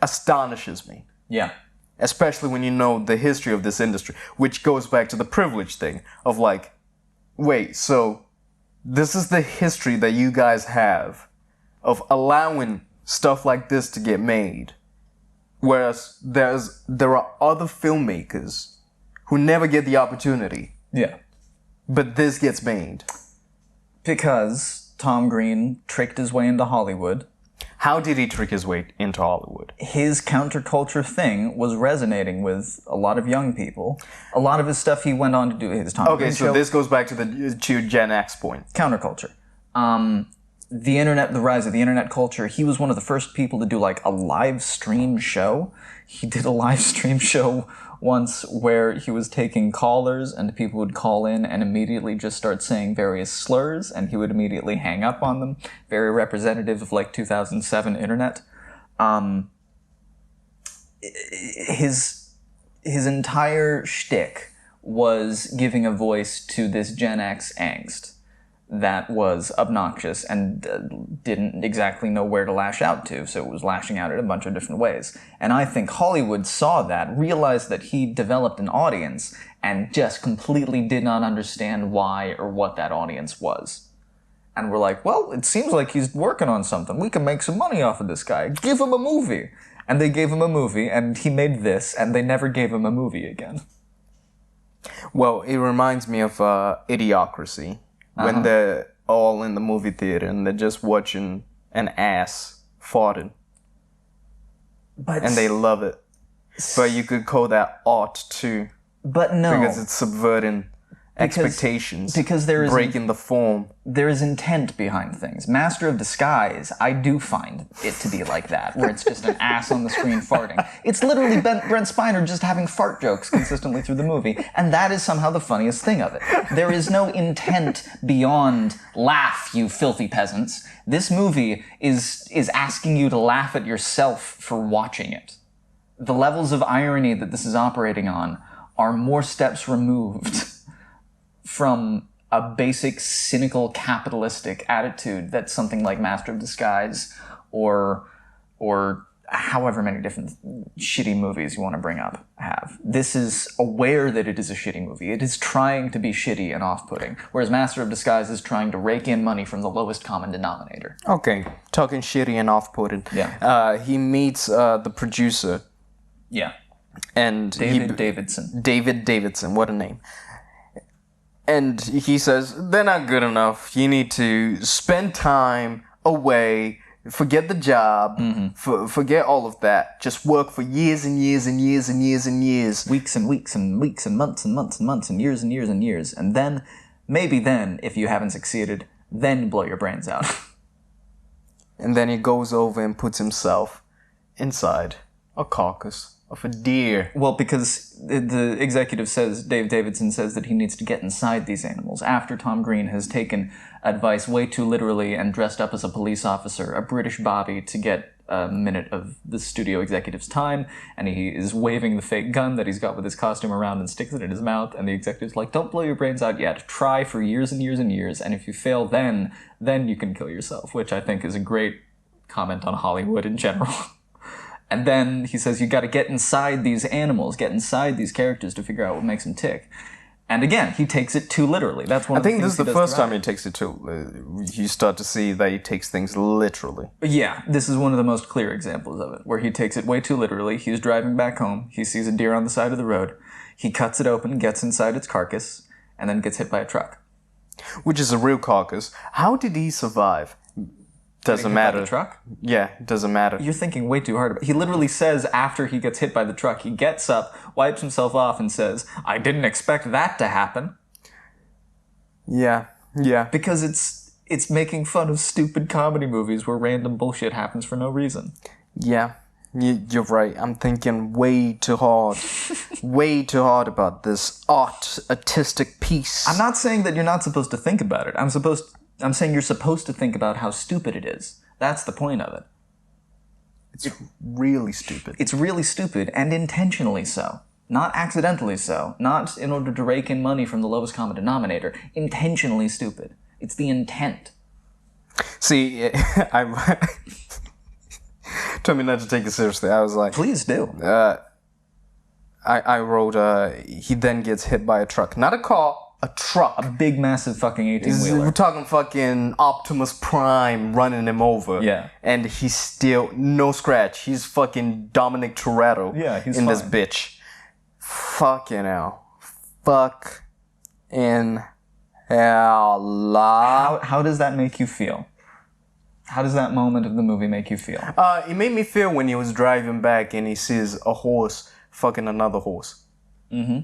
astonishes me. Yeah. Especially when you know the history of this industry, which goes back to the privilege thing of like, wait, so this is the history that you guys have of allowing stuff like this to get made. Whereas there are other filmmakers who never get the opportunity. Yeah. But this gets made. Because Tom Green tricked his way into Hollywood. How did he trick his way into Hollywood? His counterculture thing was resonating with a lot of young people. A lot of his stuff he went on to do his Tom Green show. So this goes back to the Gen X point. Counterculture. The internet, the rise of the internet culture, he was one of the first people to do like a live stream show. He did a live stream show once where he was taking callers and people would call in and immediately just start saying various slurs and he would immediately hang up on them. Very representative of like 2007 internet. His entire shtick was giving a voice to this Gen X angst. that was obnoxious and didn't exactly know where to lash out to, so it was lashing out in a bunch of different ways. And I think Hollywood saw that, realized that he developed an audience, and just completely did not understand why or what that audience was. And we're like, well, it seems like he's working on something. We can make some money off of this guy. Give him a movie. And they gave him a movie, and he made this, and they never gave him a movie again. Well, it reminds me of Idiocracy. When they're all in the movie theater and they're just watching an ass farting. And they love it. But you could call that art too. But no. Because it's subverting expectations. Because there is breaking the form. There is intent behind things. Master of Disguise, I do find it to be like that, where it's just an ass on the screen farting. It's literally Brent Spiner just having fart jokes consistently through the movie, and that is somehow the funniest thing of it. There is no intent beyond laugh, you filthy peasants. This movie is asking you to laugh at yourself for watching it. The levels of irony that this is operating on are more steps removed from a basic cynical capitalistic attitude that something like Master of Disguise or however many different shitty movies you want to bring up have. This is aware that it is a shitty movie. It is trying to be shitty and off-putting, whereas Master of Disguise is trying to rake in money from the lowest common denominator. Okay, talking shitty and off-putting. Yeah. He meets the producer. Yeah. And David Davidson. David Davidson, what a name. And he says, they're not good enough. You need to spend time away, forget the job, forget all of that. Just work for years and years and years and years and years. Weeks and weeks and weeks and months and months and months and years and years and years. And then, maybe then, if you haven't succeeded, then blow your brains out. And then he goes over and puts himself inside a carcass of a deer. Well, because the executive says, Dave Davidson says that he needs to get inside these animals after Tom Green has taken advice way too literally and dressed up as a police officer, a British Bobby, to get a minute of the studio executive's time, and he is waving the fake gun that he's got with his costume around and sticks it in his mouth, and the executive's like, don't blow your brains out yet, try for years and years and years, and if you fail then you can kill yourself, which I think is a great comment on Hollywood in general. And then he says you got to get inside these animals, get inside these characters to figure out what makes them tick. And again, he takes it too literally. That's one. I think this is the first time he takes it too. You start to see that he takes things literally. Yeah, this is one of the most clear examples of it, where he takes it way too literally. He's driving back home. He sees a deer on the side of the road. He cuts it open, gets inside its carcass, and then gets hit by a truck. Which is a real carcass. How did he survive? Doesn't matter. By the truck? Yeah, doesn't matter. You're thinking way too hard about it. He literally says after he gets hit by the truck, he gets up, wipes himself off, and says, I didn't expect that to happen. Yeah. Because it's making fun of stupid comedy movies where random bullshit happens for no reason. Yeah, you're right. I'm thinking way too hard. Way too hard about this artistic piece. I'm not saying that you're not supposed to think about it. I'm saying you're supposed to think about how stupid it is. That's the point of it. It's really stupid. It's really stupid, and intentionally so. Not accidentally so. Not in order to rake in money from the lowest common denominator. Intentionally stupid. It's the intent. See, I told me not to take it seriously. I was like... Please do. I wrote, he then gets hit by a truck. Not a car. A truck. A big, massive fucking 18-wheeler. We're talking fucking Optimus Prime running him over. Yeah. And he's still no scratch. He's fucking Dominic Toretto he's in fine. this bitch. Fucking hell. Fuck in hell. How does that make you feel? How does that moment of the movie make you feel? It made me feel when he was driving back and he sees a horse fucking another horse. Mm-hmm.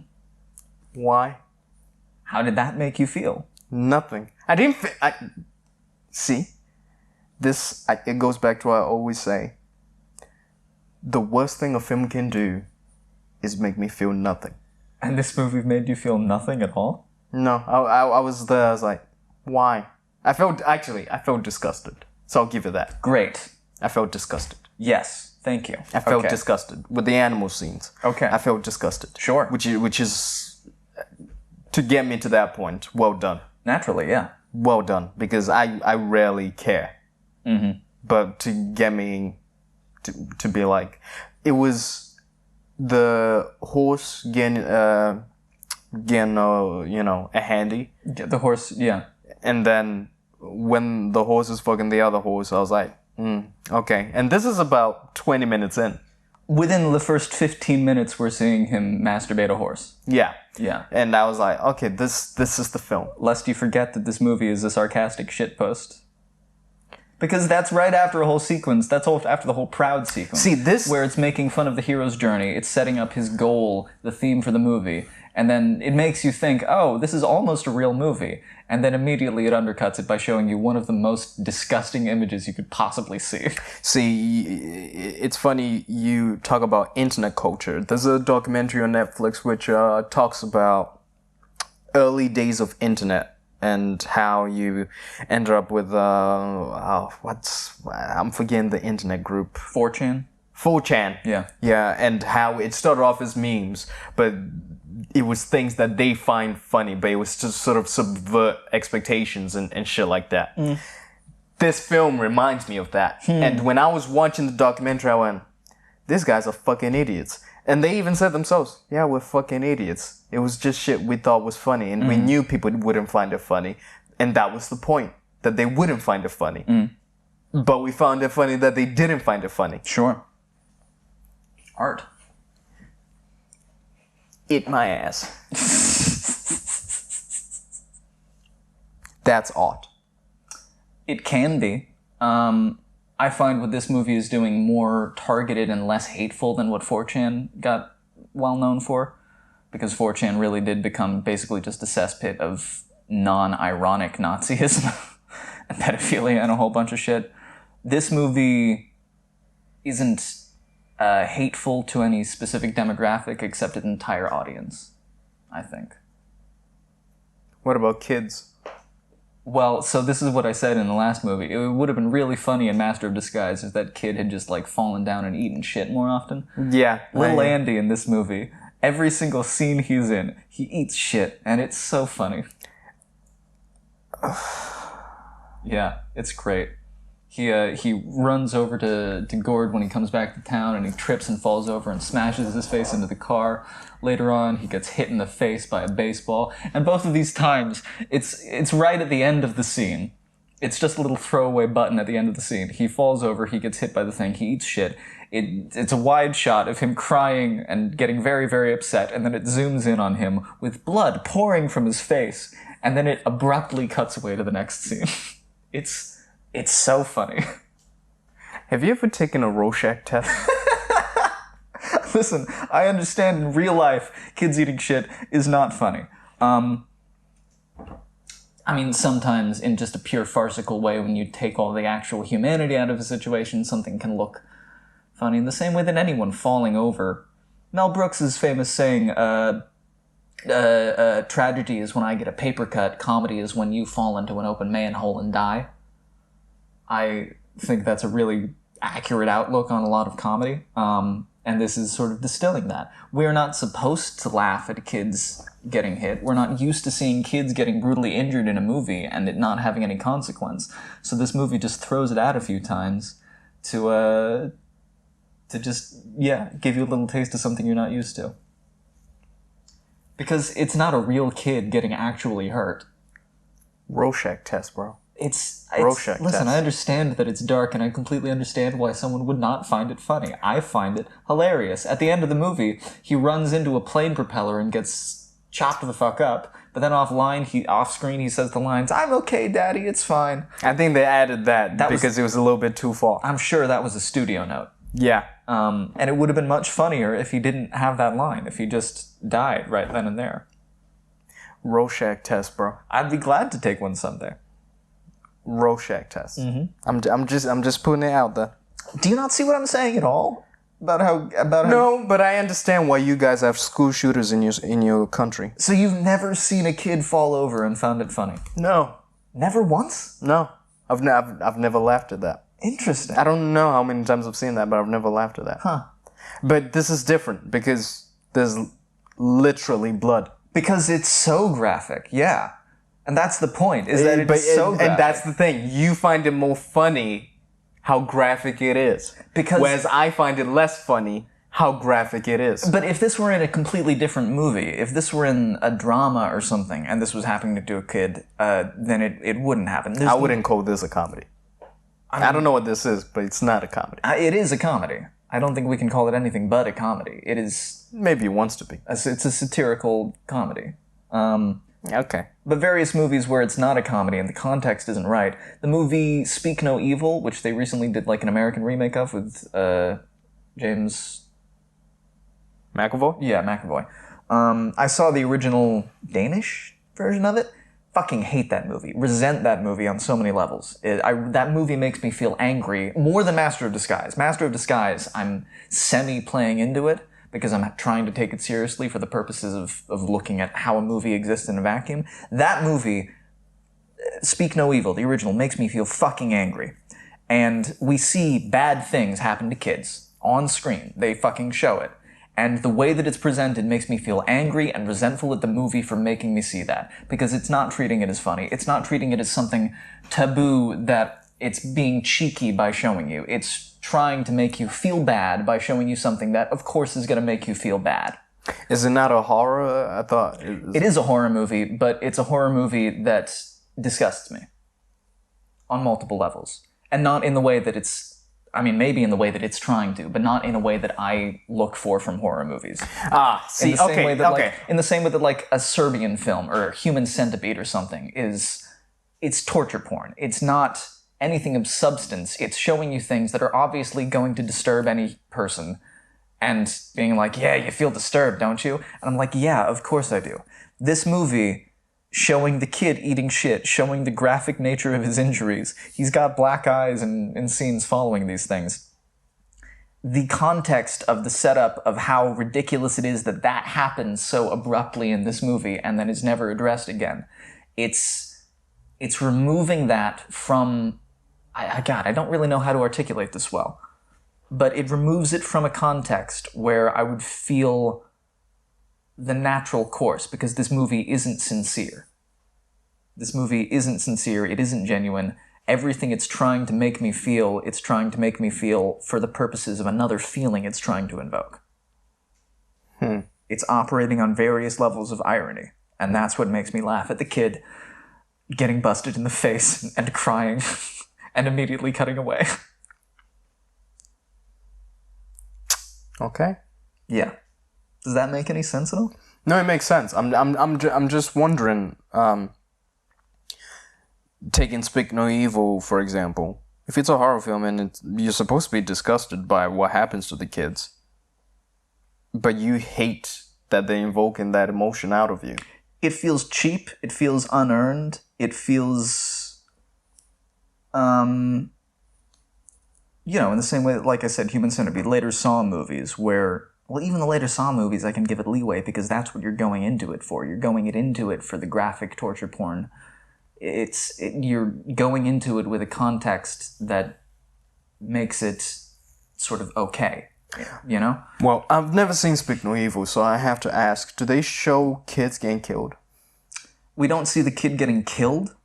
Why? How did that make you feel? Nothing. I didn't see? This, it goes back to what I always say. The worst thing a film can do is make me feel nothing. And this movie made you feel nothing at all? No, I was there, I was like, why? I felt disgusted. So I'll give you that. Great. I felt disgusted. Yes, thank you. I felt disgusted with the animal scenes. Okay. I felt disgusted. Sure. Which is to get me to that point. Well done. Naturally, yeah. well done, because I rarely care. Mm-hmm. But to get me to be like, it was the horse getting a handy, The horse, yeah. and then when the horse is fucking the other horse, I was like, okay. And this is about 20 minutes in. Within the first 15 minutes, we're seeing him masturbate a horse. Yeah. Yeah. And I was like, okay, this is the film. Lest you forget that this movie is a sarcastic shitpost. Because that's right after a whole sequence. That's after the whole Proud sequence. See, this... where it's making fun of the hero's journey. It's setting up his goal, the theme for the movie. And then it makes you think, oh, this is almost a real movie. And then immediately it undercuts it by showing you one of the most disgusting images you could possibly see. See, it's funny you talk about internet culture. There's a documentary on Netflix which talks about early days of internet and how you end up with I'm forgetting the internet group. 4chan? 4chan. Yeah. Yeah, and how it started off as memes, but it was things that they find funny, but it was to sort of subvert expectations and shit like that. This film reminds me of that. And when I was watching the documentary, I went, these guys are fucking idiots. And they even said themselves, yeah, we're fucking idiots. It was just shit we thought was funny, and we knew people wouldn't find it funny. And that was the point, that they wouldn't find it funny. But we found it funny that they didn't find it funny. Sure. Art. Eat my ass. That's art. It can be. I find what this movie is doing more targeted and less hateful than what 4chan got well known for. Because 4chan really did become basically just a cesspit of non-ironic Nazism and pedophilia and a whole bunch of shit. This movie isn't hateful to any specific demographic except an entire audience, I think. What about kids? Well, so this is what I said in the last movie. It would have been really funny in Master of Disguise if that kid had just, like, fallen down and eaten shit more often. Yeah. Little Andy in this movie, every single scene he's in, he eats shit, and it's so funny. Yeah, it's great. He runs over to Gord when he comes back to town, and he trips and falls over and smashes his face into the car. Later on, he gets hit in the face by a baseball. And both of these times, it's right at the end of the scene. It's just a little throwaway button at the end of the scene. He falls over, he gets hit by the thing, he eats shit. It's a wide shot of him crying and getting very, very upset, and then it zooms in on him with blood pouring from his face, and then it abruptly cuts away to the next scene. It's so funny. Have you ever taken a Rorschach test? Listen, I understand in real life, kids eating shit is not funny. I mean, sometimes in just a pure farcical way, when you take all the actual humanity out of a situation, something can look funny in the same way that anyone falling over. Mel Brooks' famous saying, tragedy is when I get a paper cut, comedy is when you fall into an open manhole and die. I think that's a really accurate outlook on a lot of comedy, and this is sort of distilling that. We're not supposed to laugh at kids getting hit. We're not used to seeing kids getting brutally injured in a movie and it not having any consequence. So this movie just throws it out a few times to just, yeah, give you a little taste of something you're not used to. Because it's not a real kid getting actually hurt. Rorschach test, bro. Listen, I understand that it's dark, and I completely understand why someone would not find it funny. I find it hilarious. At the end of the movie, he runs into a plane propeller and gets chopped the fuck up, but then off screen, he says the lines, "I'm okay, Daddy, it's fine." I think they added that because it was a little bit too far. I'm sure that was a studio note. Yeah. And it would have been much funnier if he didn't have that line, if he just died right then and there. Rorschach test, bro. I'd be glad to take one someday. Rorschach test. I'm just putting it out there. Do you not see what I'm saying at all? About how No, but I understand why you guys have school shooters in your country. So you've never seen a kid fall over and found it funny? No. Never once? No. I've never laughed at that. Interesting. I don't know how many times I've seen that, but I've never laughed at that. Huh. But this is different because there's literally blood. Because it's so graphic, yeah. And that's the point, is that it's so graphic. And that's the thing. You find it more funny how graphic it is. Whereas I find it less funny how graphic it is. But if this were in a completely different movie, if this were in a drama or something, and this was happening to a kid, then it wouldn't happen. I wouldn't call this a comedy. I don't know what this is, but it's not a comedy. It is a comedy. I don't think we can call it anything but a comedy. It is... Maybe it wants to be. It's a satirical comedy. Okay. But various movies where it's not a comedy and the context isn't right. The movie Speak No Evil, which they recently did like an American remake of with James... McAvoy? Yeah, McAvoy. I saw the original Danish version of it. Fucking hate that movie. Resent that movie on so many levels. That movie makes me feel angry more than Master of Disguise. Master of Disguise, I'm semi-playing into it because I'm trying to take it seriously for the purposes of looking at how a movie exists in a vacuum. That movie, Speak No Evil, the original, makes me feel fucking angry. And we see bad things happen to kids on screen. They fucking show it. And the way that it's presented makes me feel angry and resentful at the movie for making me see that. Because it's not treating it as funny. It's not treating it as something taboo that it's being cheeky by showing you. It's trying to make you feel bad by showing you something that, of course, is going to make you feel bad. Is it not a horror? I thought... It is a horror movie, but it's a horror movie that disgusts me. On multiple levels. And not in the way that it's... I mean, maybe in the way that it's trying to, but not in a way that I look for from horror movies. See, in the same way that, in the same way that, like, a Serbian film or Human Centipede or something it's torture porn. It's not anything of substance. It's showing you things that are obviously going to disturb any person and being like, yeah, you feel disturbed, don't you? And I'm like, yeah, of course I do. This movie... showing the kid eating shit, showing the graphic nature of his injuries. He's got black eyes in scenes following these things. The context of the setup of how ridiculous it is that that happens so abruptly in this movie and then is never addressed again. It's removing that from... God, I don't really know how to articulate this well. But it removes it from a context where I would feel... the natural course, because this movie isn't sincere. This movie isn't sincere, it isn't genuine. Everything it's trying to make me feel, it's trying to make me feel for the purposes of another feeling it's trying to invoke. It's operating on various levels of irony, and that's what makes me laugh at the kid getting busted in the face and crying and immediately cutting away. Okay. Yeah. Does that make any sense at all? No, it makes sense. I'm just wondering. Taking Speak No Evil, for example, if it's a horror film and you're supposed to be disgusted by what happens to the kids, but you hate that they're invoking that emotion out of you. It feels cheap. It feels unearned. It feels, in the same way that, like I said, Human Centipede, later Saw movies where. Well, even the later Saw movies, I can give it leeway because that's what you're going into it for. You're going into it for the graphic torture porn. You're going into it with a context that makes it sort of okay, you know? Well, I've never seen Speak No Evil, so I have to ask, do they show kids getting killed? We don't see the kid getting killed.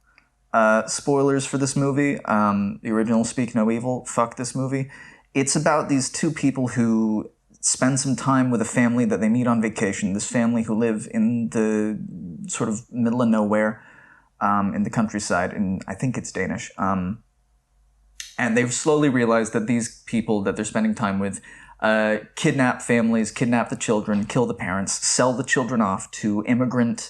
Spoilers for this movie. The original Speak No Evil. Fuck this movie. It's about these two people who... spend some time with a family that they meet on vacation. This family who live in the sort of middle of nowhere, in the countryside, and I think it's Danish. And they've slowly realized that these people that they're spending time with kidnap families, kidnap the children, kill the parents, sell the children off to immigrant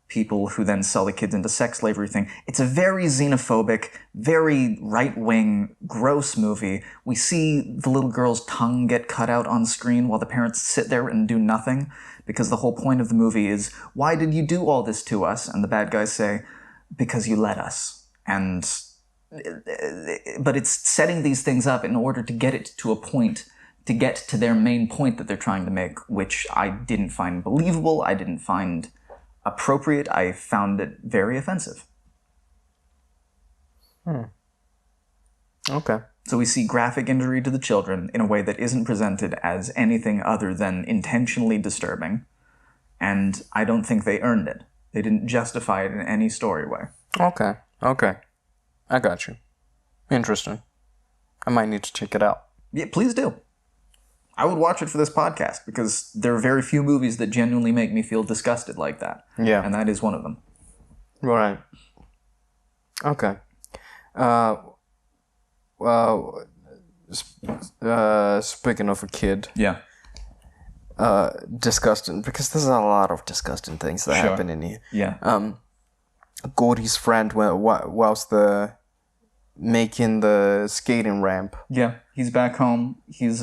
people who then sell the kids into sex slavery thing. It's a very xenophobic, very right-wing, gross movie. We see the little girl's tongue get cut out on screen while the parents sit there and do nothing, because the whole point of the movie is, why did you do all this to us? And the bad guys say, because you let us. But it's setting these things up in order to get it to a point, to get to their main point that they're trying to make, which I didn't find believable, I didn't find... appropriate. I found it very offensive. Okay. So we see graphic injury to the children in a way that isn't presented as anything other than intentionally disturbing, and I don't think they earned it. They didn't justify it in any story way. Okay. I got you. Interesting. I might need to check it out. Yeah, please do. I would watch it for this podcast because there are very few movies that genuinely make me feel disgusted like that. Yeah. And that is one of them. Right. Okay. Speaking of a kid, Yeah. disgusting, because there's a lot of disgusting things that happen in here. Yeah. Gordy's friend whilst making the skating ramp. Yeah. He's back home. He's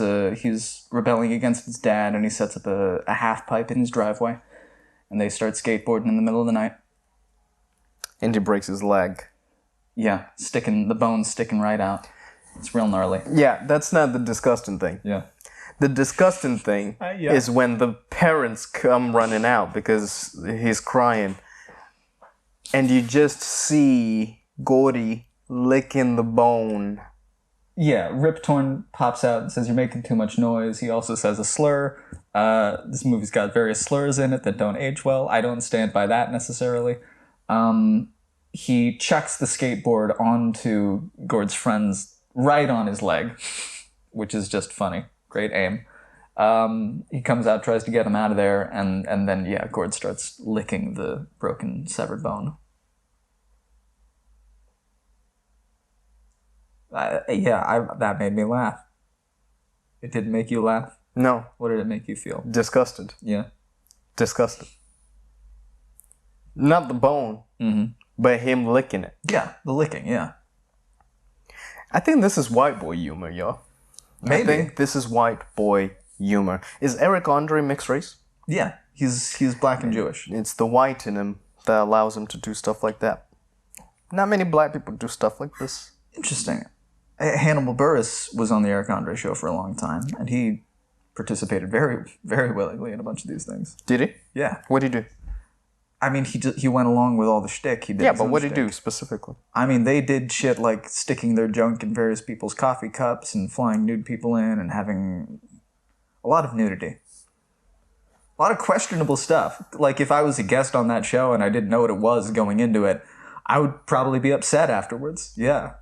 rebelling against his dad, and he sets up a half pipe in his driveway, and they start skateboarding in the middle of the night. And he breaks his leg. Yeah, the bone's sticking right out. It's real gnarly. Yeah, that's not the disgusting thing. Yeah. The disgusting thing is when the parents come running out because he's crying. And you just see Gordy licking the bone. Yeah, Rip Torn pops out and says, "You're making too much noise." He also says a slur. This movie's got various slurs in it that don't age well. I don't stand by that necessarily. He chucks the skateboard onto Gord's friend's right on his leg, which is just funny. Great aim. He comes out, tries to get him out of there, and then, yeah, Gord starts licking the broken, severed bone. That made me laugh. It didn't make you laugh? No. What did it make you feel? Disgusted. Yeah. Disgusted. Not the bone, but him licking it. Yeah, the licking, yeah. I think this is white boy humor, yo. Maybe. I think this is white boy humor. Is Eric Andre mixed race? Yeah, he's black and Jewish. It's the white in him that allows him to do stuff like that. Not many black people do stuff like this. Interesting. Hannibal Buress was on the Eric Andre show for a long time, and he participated very, very willingly in a bunch of these things. Did he? Yeah. What did he do? I mean, he went along with all the shtick. He did. Yeah, his but own what did he shtick. do specifically? I mean, they did shit like sticking their junk in various people's coffee cups and flying nude people in and having a lot of nudity. A lot of questionable stuff. Like, if I was a guest on that show and I didn't know what it was going into it, I would probably be upset afterwards. Yeah.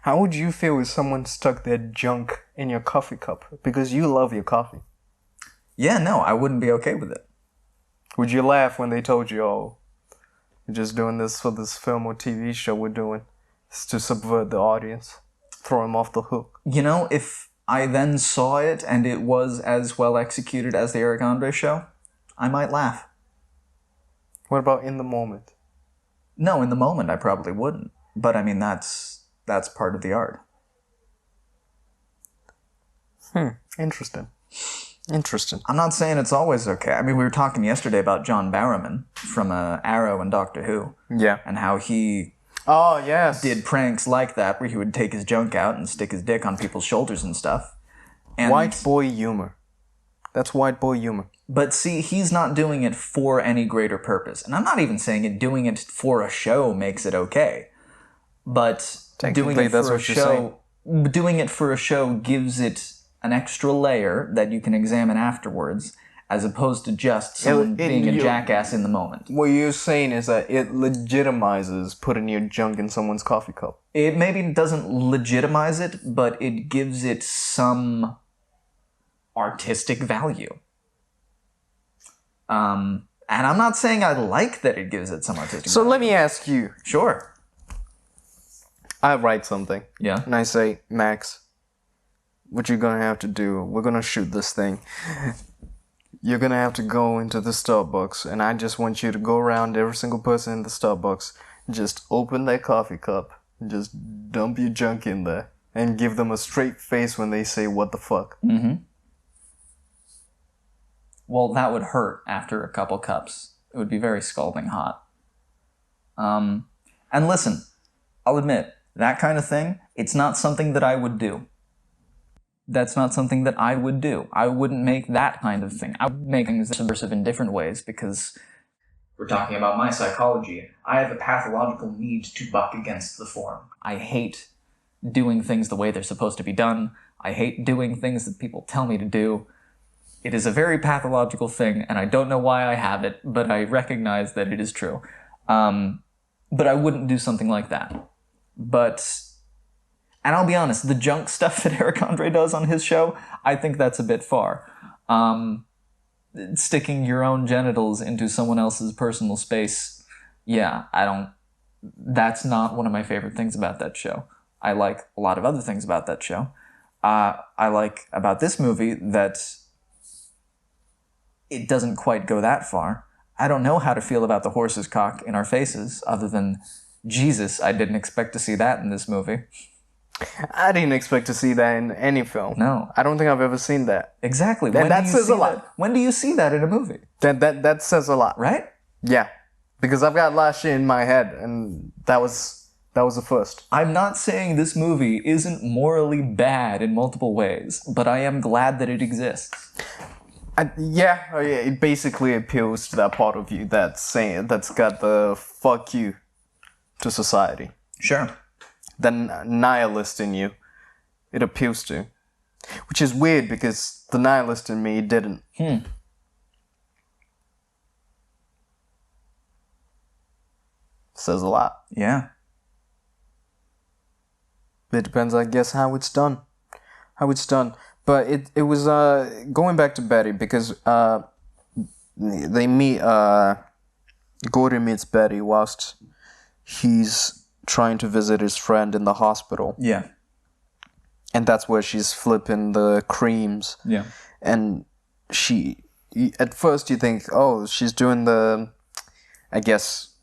How would you feel if someone stuck their junk in your coffee cup? Because you love your coffee. Yeah, no, I wouldn't be okay with it. Would you laugh when they told you, "Oh, we're just doing this for this film or TV show we're doing. It's to subvert the audience, throw them off the hook"? You know, if I then saw it and it was as well executed as the Eric Andre show, I might laugh. What about in the moment? No, in the moment I probably wouldn't. But I mean, that's part of the art. Interesting. I'm not saying it's always okay. I mean, we were talking yesterday about John Barrowman from Arrow and Doctor Who. Yeah. And how he Oh, yes. did pranks like that where he would take his junk out and stick his dick on people's shoulders and stuff. And, White boy humor. That's white boy humor. But see, he's not doing it for any greater purpose. And I'm not even saying it doing it for a show makes it okay. But doing it that's for a what you're saying. show, doing it for a show gives it an extra layer that you can examine afterwards, as opposed to just someone being a jackass in the moment. What you're saying is that it legitimizes putting your junk in someone's coffee cup. It maybe doesn't legitimize it, but it gives it some artistic value. And I'm not saying I like that it gives it some artistic So value. let me ask you. Sure. I write something. Yeah. And I say, "Max, what you're gonna have to do, we're gonna shoot this thing. You're gonna have to go into the Starbucks, and I just want you to go around every single person in the Starbucks, just open their coffee cup, and just dump your junk in there, and give them a straight face when they say, 'What the fuck?'" Mm-hmm. Well, that would hurt after a couple cups. It would be very scalding hot. And listen, I'll admit, that kind of thing, it's not something that I would do. That's not something that I would do. I wouldn't make that kind of thing. I would make things subversive in different ways because we're talking about my psychology. I have a pathological need to buck against the form. I hate doing things the way they're supposed to be done. I hate doing things that people tell me to do. It is a very pathological thing, and I don't know why I have it, but I recognize that it is true. But I wouldn't do something like that. And I'll be honest, the junk stuff that Eric Andre does on his show, I think that's a bit far. Sticking your own genitals into someone else's personal space, yeah, that's not one of my favorite things about that show. I like a lot of other things about that show. I like about this movie that it doesn't quite go that far. I don't know how to feel about the horse's cock in our faces, other than, Jesus, I didn't expect to see that in this movie. I didn't expect to see that in any film. No. I don't think I've ever seen that. Exactly. That says a lot. When do you see that in a movie? That says a lot. Right? Yeah. Because I've got a lot of shit in my head, and that was the first. I'm not saying this movie isn't morally bad in multiple ways, but I am glad that it exists. It basically appeals to that part of you that's got the fuck you to society. Sure. The nihilist in you, it appeals to. Which is weird because the nihilist in me didn't. Says a lot. Yeah. It depends, I guess, how it's done. But it was going back to Betty because they meet Gordon meets Betty whilst he's trying to visit his friend in the hospital. Yeah. And that's where she's flipping the creams. Yeah. And at first you think, oh, she's doing I guess,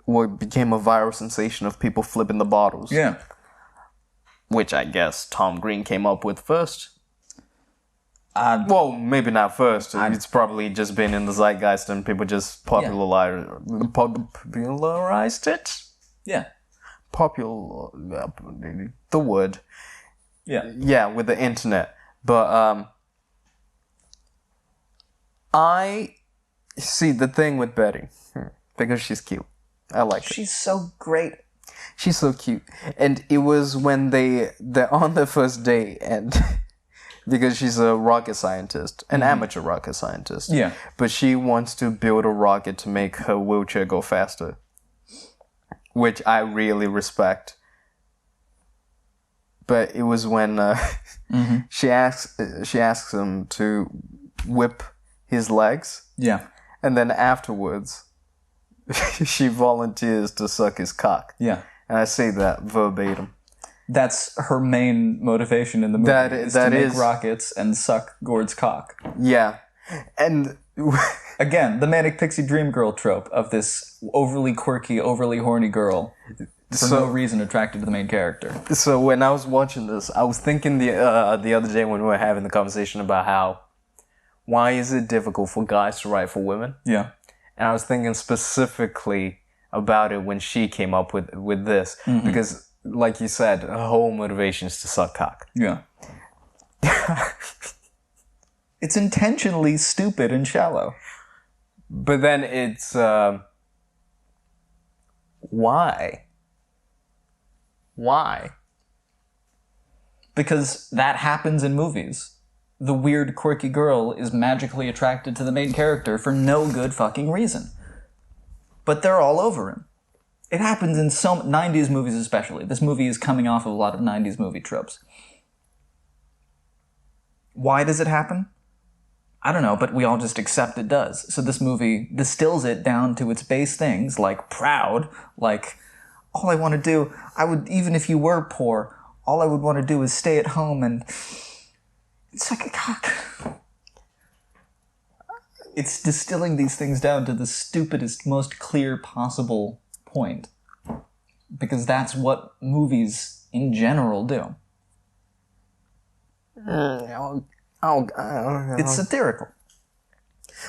what became a viral sensation of people flipping the bottles. Yeah. Which I guess Tom Green came up with first. Well, maybe not first. It's probably just been in the zeitgeist and people just popularized it. Yeah. The word. Yeah. Yeah, with the internet. But I see the thing with Betty, because she's cute. I like her. She's so great. She's so cute. And it was when they're on their first date, and because she's a rocket scientist, an amateur rocket scientist. Yeah. But she wants to build a rocket to make her wheelchair go faster, which I really respect. But it was when she asks him to whip his legs. Yeah. And then afterwards, she volunteers to suck his cock. Yeah. And I say that verbatim. That's her main motivation in the movie. Is to make rockets and suck Gord's cock. Yeah. And again, the manic pixie dream girl trope of this overly quirky, overly horny girl for no reason attracted to the main character. So when I was watching this, I was thinking the other day when we were having the conversation about why is it difficult for guys to write for women? Yeah. And I was thinking specifically about it when she came up with this. Because, like you said, her whole motivation is to suck cock. Yeah. It's intentionally stupid and shallow. But then it's... why? Why? Because that happens in movies. The weird, quirky girl is magically attracted to the main character for no good fucking reason. But they're all over him. It happens in some 90s movies especially. This movie is coming off of a lot of 90s movie tropes. Why does it happen? I don't know, but we all just accept it does. So this movie distills it down to its base things, like proud, like, all I want to do, even if you were poor, all I would want to do is stay at home and suck a cock. It's distilling these things down to the stupidest, most clear possible point. Because that's what movies in general do. It's satirical.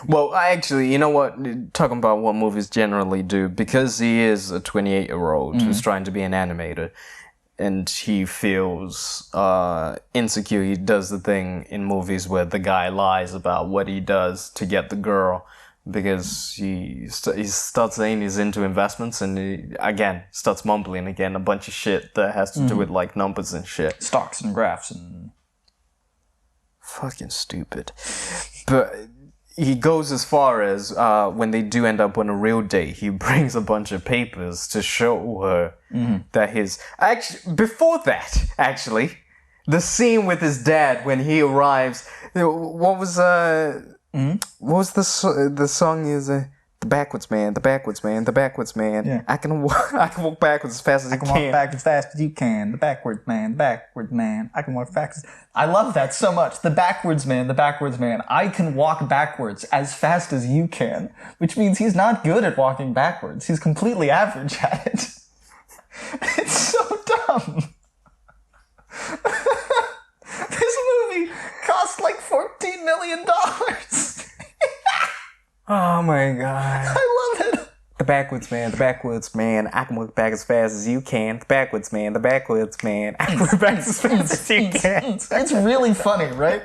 Well, actually, you know what? Talking about what movies generally do, because he is a 28-year-old who's trying to be an animator, and he feels insecure. He does the thing in movies where the guy lies about what he does to get the girl, because he starts saying he's into investments, and he, again, starts mumbling again a bunch of shit that has to do with, like, numbers and shit. Stocks and graphs and... Fucking stupid. But he goes as far as when they do end up on a real date, he brings a bunch of papers to show her that his... Actually, before that, actually, the scene with his dad when he arrives... What was the song is... The backwards man, the backwards man, the backwards man. Yeah. I can walk backwards as fast as I can. walk back as fast as you can. The backwards man, backwards man. I can walk fast. I love that so much. The backwards man, the backwards man. I can walk backwards as fast as you can, which means he's not good at walking backwards. He's completely average at it. It's so dumb. This movie cost like $14 million. Oh my god. I love it. The backwards man, the backwards man. I can walk back as fast as you can. The backwards man, the backwards man. I can walk back as fast as you can. It's really funny, right?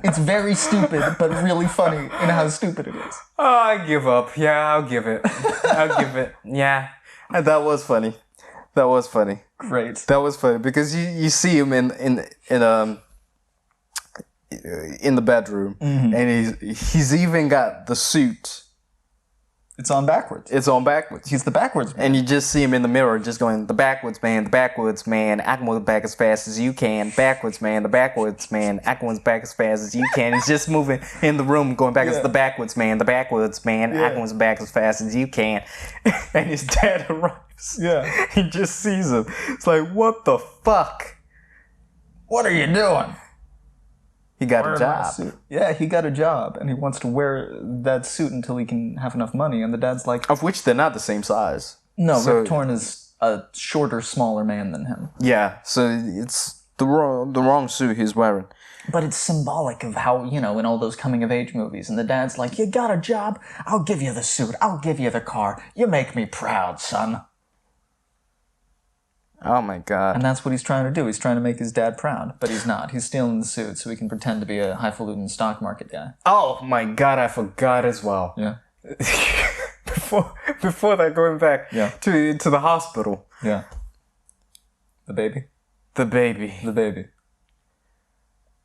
It's very stupid, but really funny in how stupid it is. Oh, I give up. Yeah, I'll give it. Yeah. That was funny. That was funny. Great. That was funny because you see him in the bedroom, and he's even got the suit. It's on backwards. It's on backwards. He's the backwards man. And you just see him in the mirror just going, the backwards man, the backwards man. I can walk back as fast as you can. Backwards man, the backwards man. I can walk back as fast as you can. He's just moving in the room going back as the backwards man, the backwards man. I can walk back as fast as you can. And his dad arrives. Yeah. He just sees him. It's like, what the fuck? What are you doing? He got a job. Yeah, he got a job, and he wants to wear that suit until he can have enough money. And the dad's like, of which they're not the same size. No, So- Rip Torn is a shorter, smaller man than him. Yeah, so it's the wrong suit he's wearing. But it's symbolic of how, in all those coming-of-age movies. And the dad's like, you got a job? I'll give you the suit. I'll give you the car. You make me proud, son. Oh my god. And that's what he's trying to do. He's trying to make his dad proud. But he's not. He's stealing the suit so he can pretend to be a highfalutin stock market guy. Oh my god, I forgot as well. Yeah. Before that, going back Yeah. to the hospital. Yeah. The baby? The baby. The baby.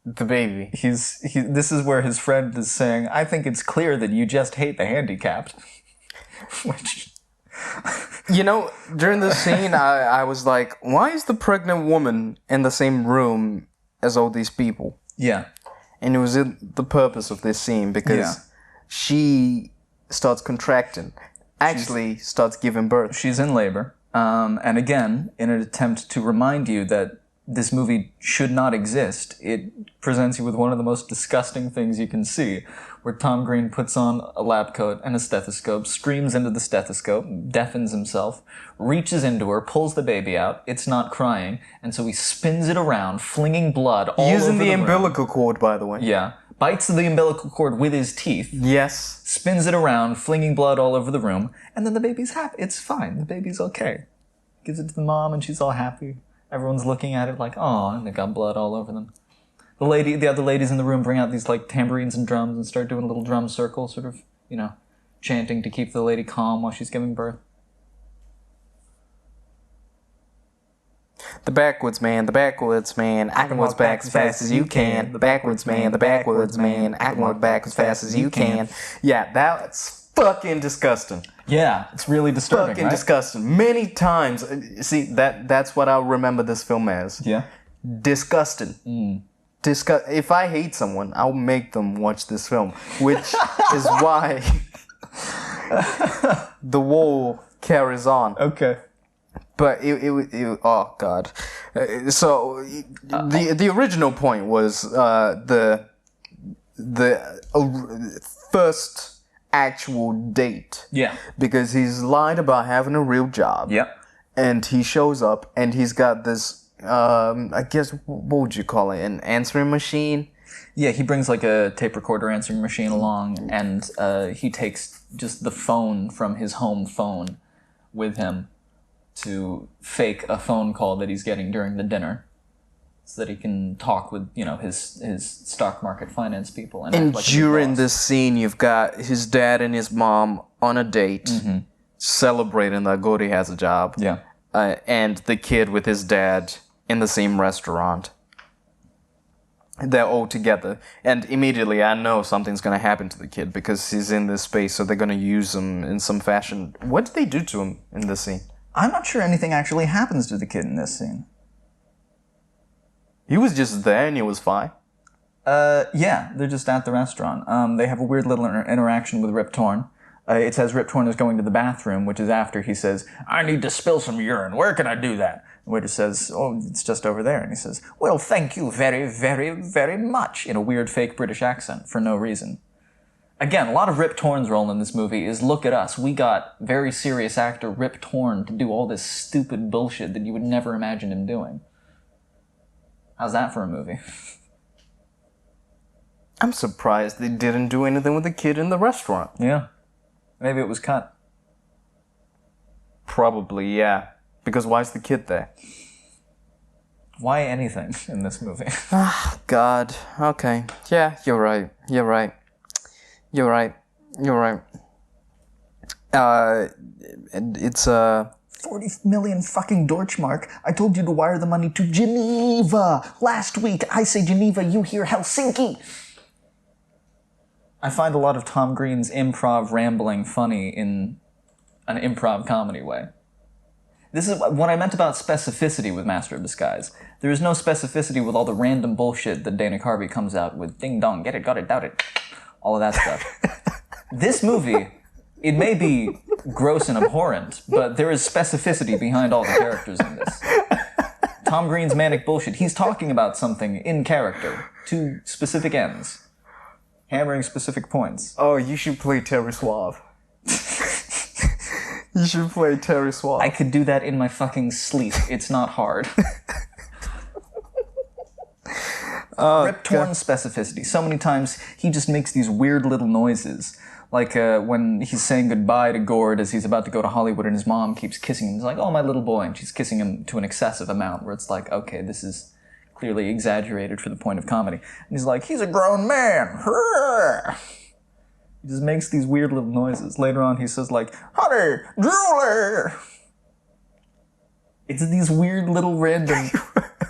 The baby. This is where his friend is saying, I think it's clear that you just hate the handicapped. Which... During the scene, I was like, why is the pregnant woman in the same room as all these people? Yeah. And it was the purpose of this scene because she starts contracting, starts giving birth. She's in labor. And again, in an attempt to remind you that this movie should not exist, it presents you with one of the most disgusting things you can see, where Tom Green puts on a lab coat and a stethoscope, screams into the stethoscope, deafens himself, reaches into her, pulls the baby out, it's not crying, and so he spins it around, flinging blood all Using over the room. umbilical cord, by the way. Yeah. Bites the umbilical cord with his teeth, Yes. spins it around, flinging blood all over the room, and then the baby's happy. It's fine. The baby's okay. Gives it to the mom, and she's all happy. Everyone's looking at it like, oh, and they got blood all over them. The other ladies in the room bring out these like tambourines and drums and start doing a little drum circle, sort of, chanting to keep the lady calm while she's giving birth. The backwards man, the backwards man. I can walk back as fast as you can. The backwards man, the backwards man. I can walk back as fast as you can. Yeah, that's fucking disgusting. Yeah, it's really disturbing, Fucking right? disgusting. Many times. See, that's what I'll remember this film as. Yeah. Disgusting. If I hate someone, I'll make them watch this film, which is why the war carries on. Okay. But it oh god. So the original point was the first actual date. Yeah. Because he's lied about having a real job. Yep. And he shows up and he's got this I guess, what would you call it? An answering machine? Yeah, he brings like a tape recorder answering machine along, and he takes just the phone from his home phone with him to fake a phone call that he's getting during the dinner, so that he can talk with, his stock market finance people. And act like a big during boss. this scene, you've got his dad and his mom on a date, celebrating that Gordy has a job. Yeah. And the kid with his dad in the same restaurant. they're all together, and immediately I know something's gonna happen to the kid because he's in this space, so they're gonna use him in some fashion. What did they do to him in this scene? I'm not sure anything actually happens to the kid in this scene. He was just there and he was fine. Yeah, they're just at the restaurant. They have a weird little interaction with Rip Torn. It says Rip Torn is going to the bathroom, which is after he says, "I need to spill some urine. Where can I do that?" The waiter says, "Oh, it's just over there." And he says, "Well, thank you very, very, very much," in a weird fake British accent for no reason. Again, a lot of Rip Torn's role in this movie is, look at us. We got very serious actor Rip Torn to do all this stupid bullshit that you would never imagine him doing. How's that for a movie? I'm surprised they didn't do anything with the kid in the restaurant. Yeah. Maybe it was cut. Probably, yeah. Because why is the kid there? Why anything in this movie? Ah, God. Okay. Yeah, you're right. You're right. You're right. You're right. It's 40 million fucking Deutschmark. I told you to wire the money to Geneva. Last week, I say Geneva, you hear Helsinki. I find a lot of Tom Green's improv rambling funny in an improv comedy way. This is what I meant about specificity with Master of Disguise. There is no specificity with all the random bullshit that Dana Carvey comes out with. Ding dong, get it, got it, doubt it. All of that stuff. This movie, it may be gross and abhorrent, but there is specificity behind all the characters in this. Tom Green's manic bullshit. He's talking about something in character to specific ends. Hammering specific points. Oh, you should play Terry Suave. You should play Terry Suave. I could do that in my fucking sleep. It's not hard. Rip Torn specificity. So many times he just makes these weird little noises. Like when he's saying goodbye to Gord as he's about to go to Hollywood and his mom keeps kissing him. He's like, "Oh, my little boy." And she's kissing him to an excessive amount where it's like, okay, this is clearly exaggerated for the point of comedy. And he's like, "He's a grown man." He just makes these weird little noises. Later on, he says like, "Honey, Julie." It's these weird little random,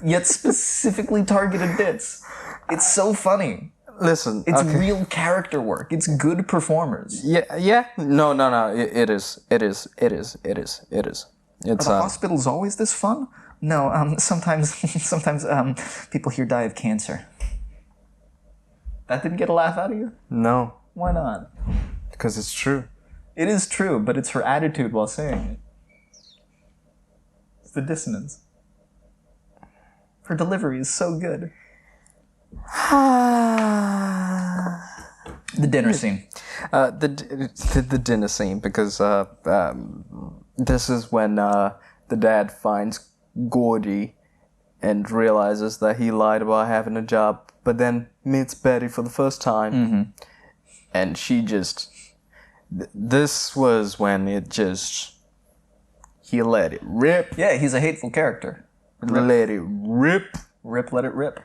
yet specifically targeted bits. It's so funny. Listen, It's okay. real character work. It's good performers. Yeah. No. It is. It's Are the hospitals always this fun? No, sometimes people here die of cancer. That didn't get a laugh out of you? no, Why not? because it's true. It is true, but it's her attitude while saying it. It's the dissonance. Her delivery is so good. The dinner scene. The dinner scene, because this is when the dad finds Gordy and realizes that he lied about having a job, but then meets Betty for the first time. Mm-hmm. And she just... This was when it just... He let it rip. Yeah, he's a hateful character. Let it rip. Rip, let it rip.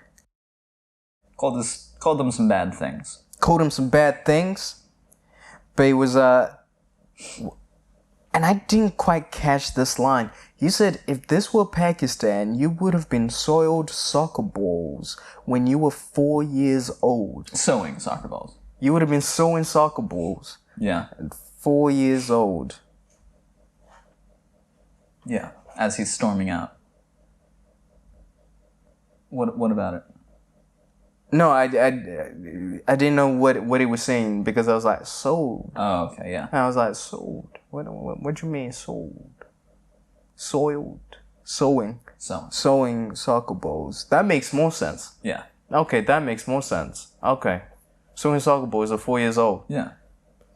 Called them some bad things. Called him some bad things. But it was... And I didn't quite catch this line. He said, if this were Pakistan, you would have been soiled soccer balls when you were 4 years old. Sewing soccer balls. You would have been sewing soccer balls Yeah. at 4 years old. Yeah. As he's storming out. What about it? No, I didn't know what he was saying because I was like, sold. Oh, okay, yeah. And I was like, sold? What you mean sold? Soiled? Sewing. So, Sewing soccer balls. That makes more sense. yeah. Okay, that makes more sense. Okay. Sewing soccer balls are 4 years old. Yeah.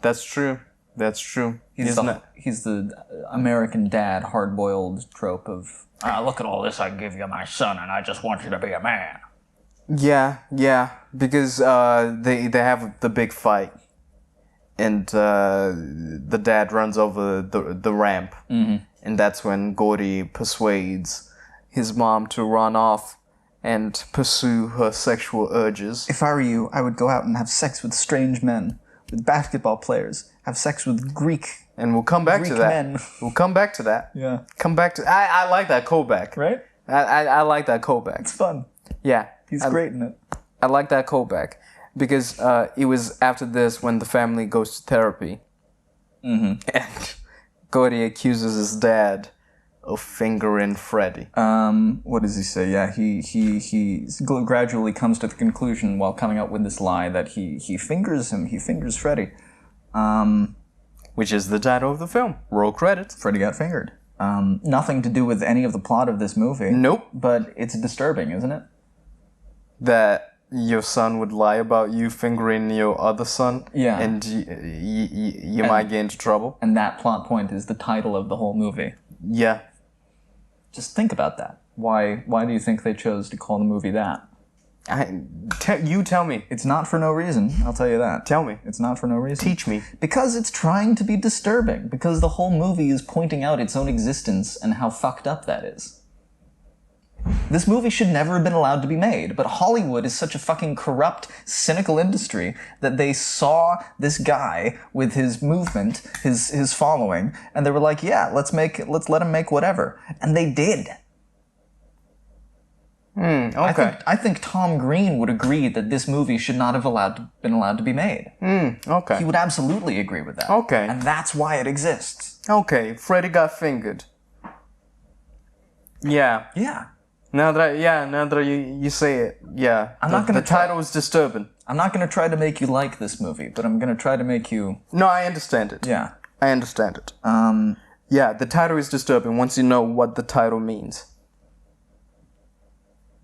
That's true. That's true. He's the American dad hard-boiled trope of, look at all this I give you, my son, and I just want you to be a man. Yeah, because they have the big fight, and the dad runs over the ramp, and that's when Gordy persuades his mom to run off and pursue her sexual urges. If I were you, I would go out and have sex with strange men, with basketball players, have sex with Greek And we'll come back to Greek that. men. We'll come back to that. Yeah. Come back to... I like that callback. Right? I like that callback. It's fun. Yeah. He's great in it. I like that callback because it was after this when the family goes to therapy, and Gordy accuses his dad of fingering Freddy. What does he say? Yeah, he gradually comes to the conclusion while coming up with this lie that he fingers him. He fingers Freddy. Which is the title of the film. Roll credits. Freddy Got Fingered. Nothing to do with any of the plot of this movie. Nope. But it's disturbing, isn't it? That your son would lie about you fingering your other son. Yeah. And you might get into trouble. And that plot point is the title of the whole movie. Yeah. Just think about that. Why do you think they chose to call the movie that? You tell me. It's not for no reason, I'll tell you that. Tell me. It's not for no reason. Teach me. Because it's trying to be disturbing. Because the whole movie is pointing out its own existence and how fucked up that is. This movie should never have been allowed to be made, but Hollywood is such a fucking corrupt, cynical industry that they saw this guy with his movement, his following, and they were like, yeah, let's let him make whatever. And they did. Okay. I think Tom Green would agree that this movie should not have been allowed to be made. Okay. He would absolutely agree with that. Okay. And that's why it exists. Okay. Freddy Got Fingered. Yeah. Yeah. Now that you say it, yeah. The title is disturbing. I'm not going to try to make you like this movie, but I'm going to try to make you... No, I understand it. Yeah. I understand it. Yeah, the title is disturbing once you know what the title means.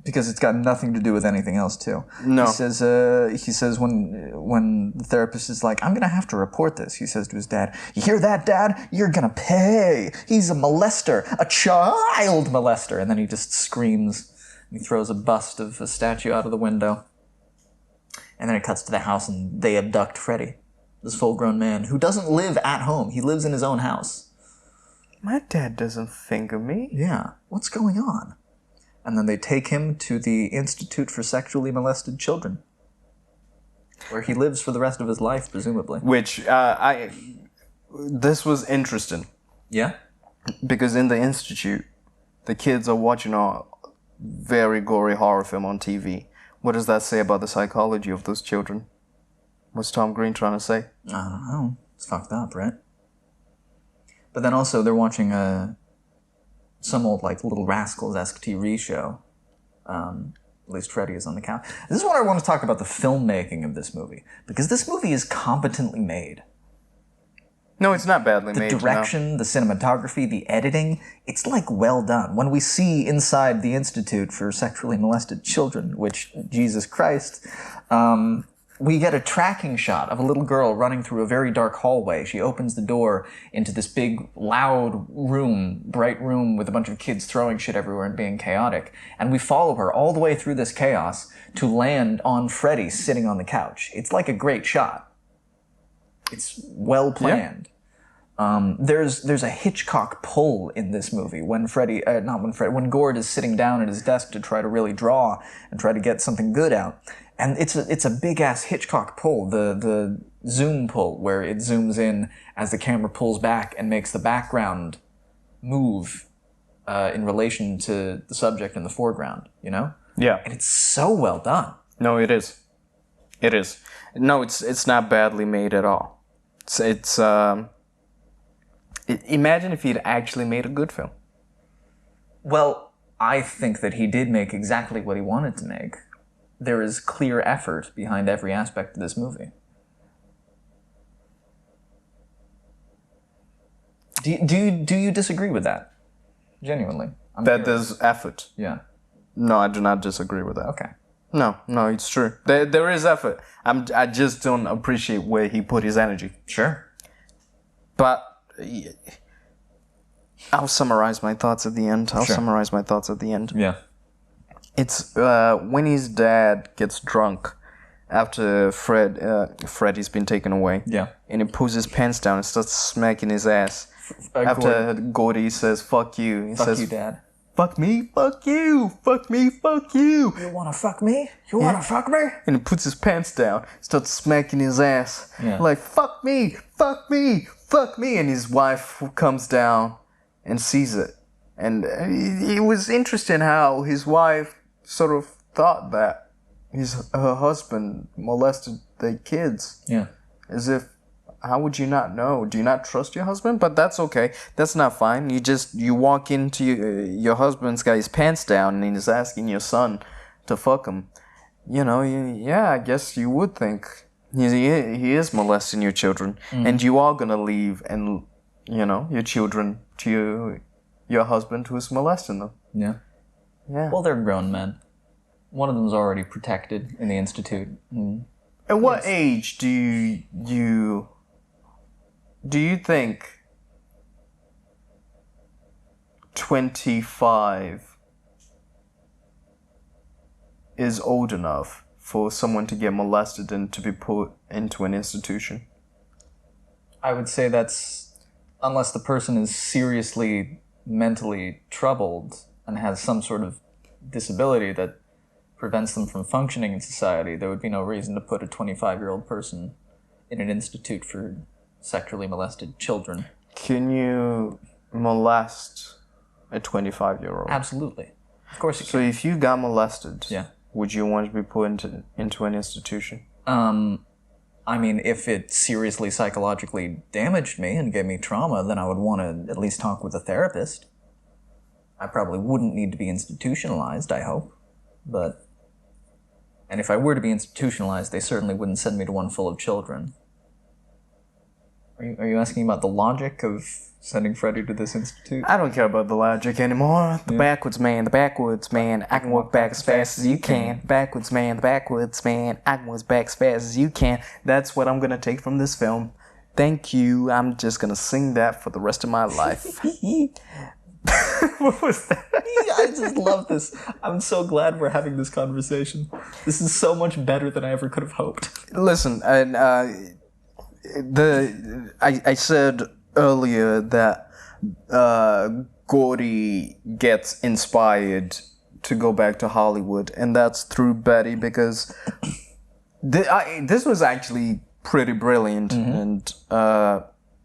Because it's got nothing to do with anything else, too. No. He says when the therapist is like, I'm going to have to report this, he says to his dad, you hear that, Dad? You're going to pay. He's a molester, a child molester. And then he just screams. He throws a bust of a statue out of the window. And then it cuts to the house and they abduct Freddy, this full-grown man who doesn't live at home. He lives in his own house. My dad doesn't finger me. Yeah. What's going on? And then they take him to the Institute for Sexually Molested Children, where he lives for the rest of his life, presumably. Which, this was interesting. Yeah? Because in the Institute, the kids are watching a very gory horror film on TV. What does that say about the psychology of those children? What's Tom Green trying to say? I don't know. It's fucked up, right? But then also, they're watching some old, like, Little Rascals-esque TV show. At least Freddy is on the couch. This is what I want to talk about, the filmmaking of this movie. Because this movie is competently made. No, it's not badly made. The direction, the cinematography, the editing, it's, like, well done. When we see inside the Institute for Sexually Molested Children, which, Jesus Christ, we get a tracking shot of a little girl running through a very dark hallway. She opens the door into this big, loud room, bright room with a bunch of kids throwing shit everywhere and being chaotic. And we follow her all the way through this chaos to land on Freddy sitting on the couch. It's like a great shot. It's well planned. Yeah. There's a Hitchcock pull in this movie when when Gord is sitting down at his desk to try to really draw and try to get something good out. And it's a big-ass Hitchcock pull, the zoom pull, where it zooms in as the camera pulls back and makes the background move in relation to the subject in the foreground, you know? Yeah. And it's so well done. No, it is. It is. No, it's not badly made at all. Imagine if he'd actually made a good film. Well, I think that he did make exactly what he wanted to make. There is clear effort behind every aspect of this movie. Do you disagree with that? Genuinely. There's effort. Yeah. No, I do not disagree with that. Okay. No, it's true. There is effort. I just don't appreciate where he put his energy. Sure. But I'll summarize my thoughts at the end. Yeah. It's when his dad gets drunk after Freddy's been taken away. Yeah. And he pulls his pants down and starts smacking his ass. After Gordy says, fuck you. He says, you, Dad. Fuck me, fuck you. Fuck me, fuck you. You wanna fuck me? You wanna fuck me? And he puts his pants down, starts smacking his ass. Yeah. Like, fuck me, fuck me, fuck me. And his wife comes down and sees it. And it was interesting how his wife sort of thought that her husband molested the kids. Yeah. As if, how would you not know? Do you not trust your husband? But that's okay. That's not fine. You walk into your husband's got his pants down and he's asking your son to fuck him. Yeah, I guess you would think he is molesting your children, and you are gonna leave and your children to your husband who's molesting them. Yeah. Yeah. Well, they're grown men. One of them's already protected in the institute. At what age do you think 25 is old enough for someone to get molested and to be put into an institution? I would say that's, unless the person is seriously mentally troubled and has some sort of disability that prevents them from functioning in society, there would be no reason to put a 25-year-old person in an institute for sexually molested children. Can you molest a 25-year-old? Absolutely. Of course you So can. if you got molested, Yeah. would you want to be put into an institution? I mean, if it seriously psychologically damaged me and gave me trauma, then I would want to at least talk with a therapist. I probably wouldn't need to be institutionalized, I hope. And if I were to be institutionalized, they certainly wouldn't send me to one full of children. Are you asking about the logic of sending Freddy to this institute? I don't care about the logic anymore. The backwoods man. I can walk back as fast as you can. Backwoods man, I can walk back as fast as you can. That's what I'm gonna take from this film. Thank you. I'm just gonna sing that for the rest of my life. What was that? I just love this. I'm so glad we're having this conversation. This is so much better than I ever could have hoped. Listen, and I said earlier that Gordy gets inspired to go back to Hollywood, and that's through Betty, because this was actually pretty brilliant, and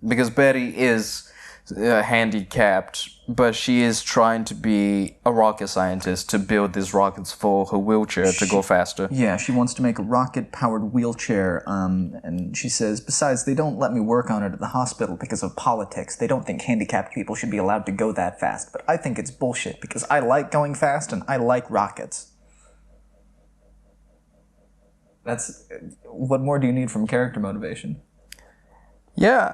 because Betty is handicapped, but she is trying to be a rocket scientist to build these rockets for her wheelchair to go faster. Yeah, she wants to make a rocket-powered wheelchair, and she says, besides, they don't let me work on it at the hospital because of politics. They don't think handicapped people should be allowed to go that fast, but I think it's bullshit because I like going fast and I like rockets. What more do you need from character motivation? Yeah.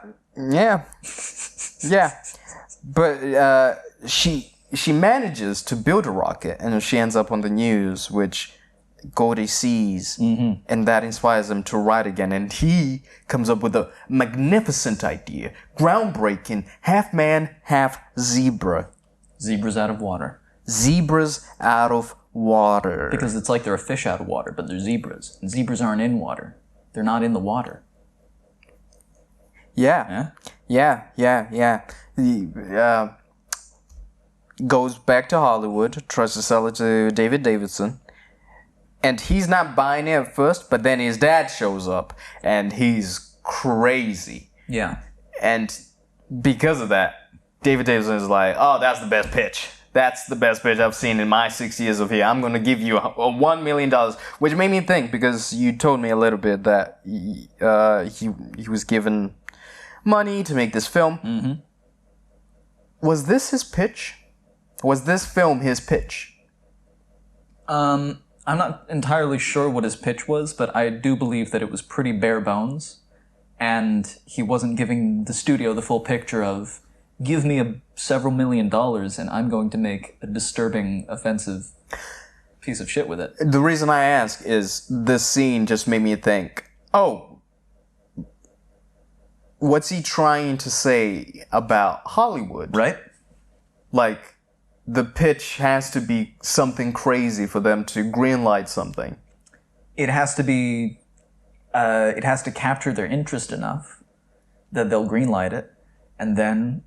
But she manages to build a rocket, and she ends up on the news, which Goldie sees, and that inspires him to write again. And he comes up with a magnificent idea, groundbreaking, half man, half zebra. Zebras out of water. Zebras out of water. Because it's like they're a fish out of water, but they're zebras. And zebras aren't in water. They're not in the water. Yeah. He goes back to Hollywood, tries to sell it to David Davidson, and he's not buying it at first, but then his dad shows up, and he's crazy. Yeah. And because of that, David Davidson is like, oh, that's the best pitch. That's the best pitch I've seen in my 6 years of here. I'm going to give you $1 million, which made me think, because you told me a little bit that he was given money to make this film. Was this his pitch? Was this film his pitch? I'm not entirely sure what his pitch was, but I do believe that it was pretty bare bones, and he wasn't giving the studio the full picture of, give me several $1 million and I'm going to make a disturbing, offensive piece of shit with it. The reason I ask is this scene just made me think, oh, what's he trying to say about Hollywood? Right? Like, the pitch has to be something crazy for them to greenlight something. It has to be, it has to capture their interest enough that they'll greenlight it, and then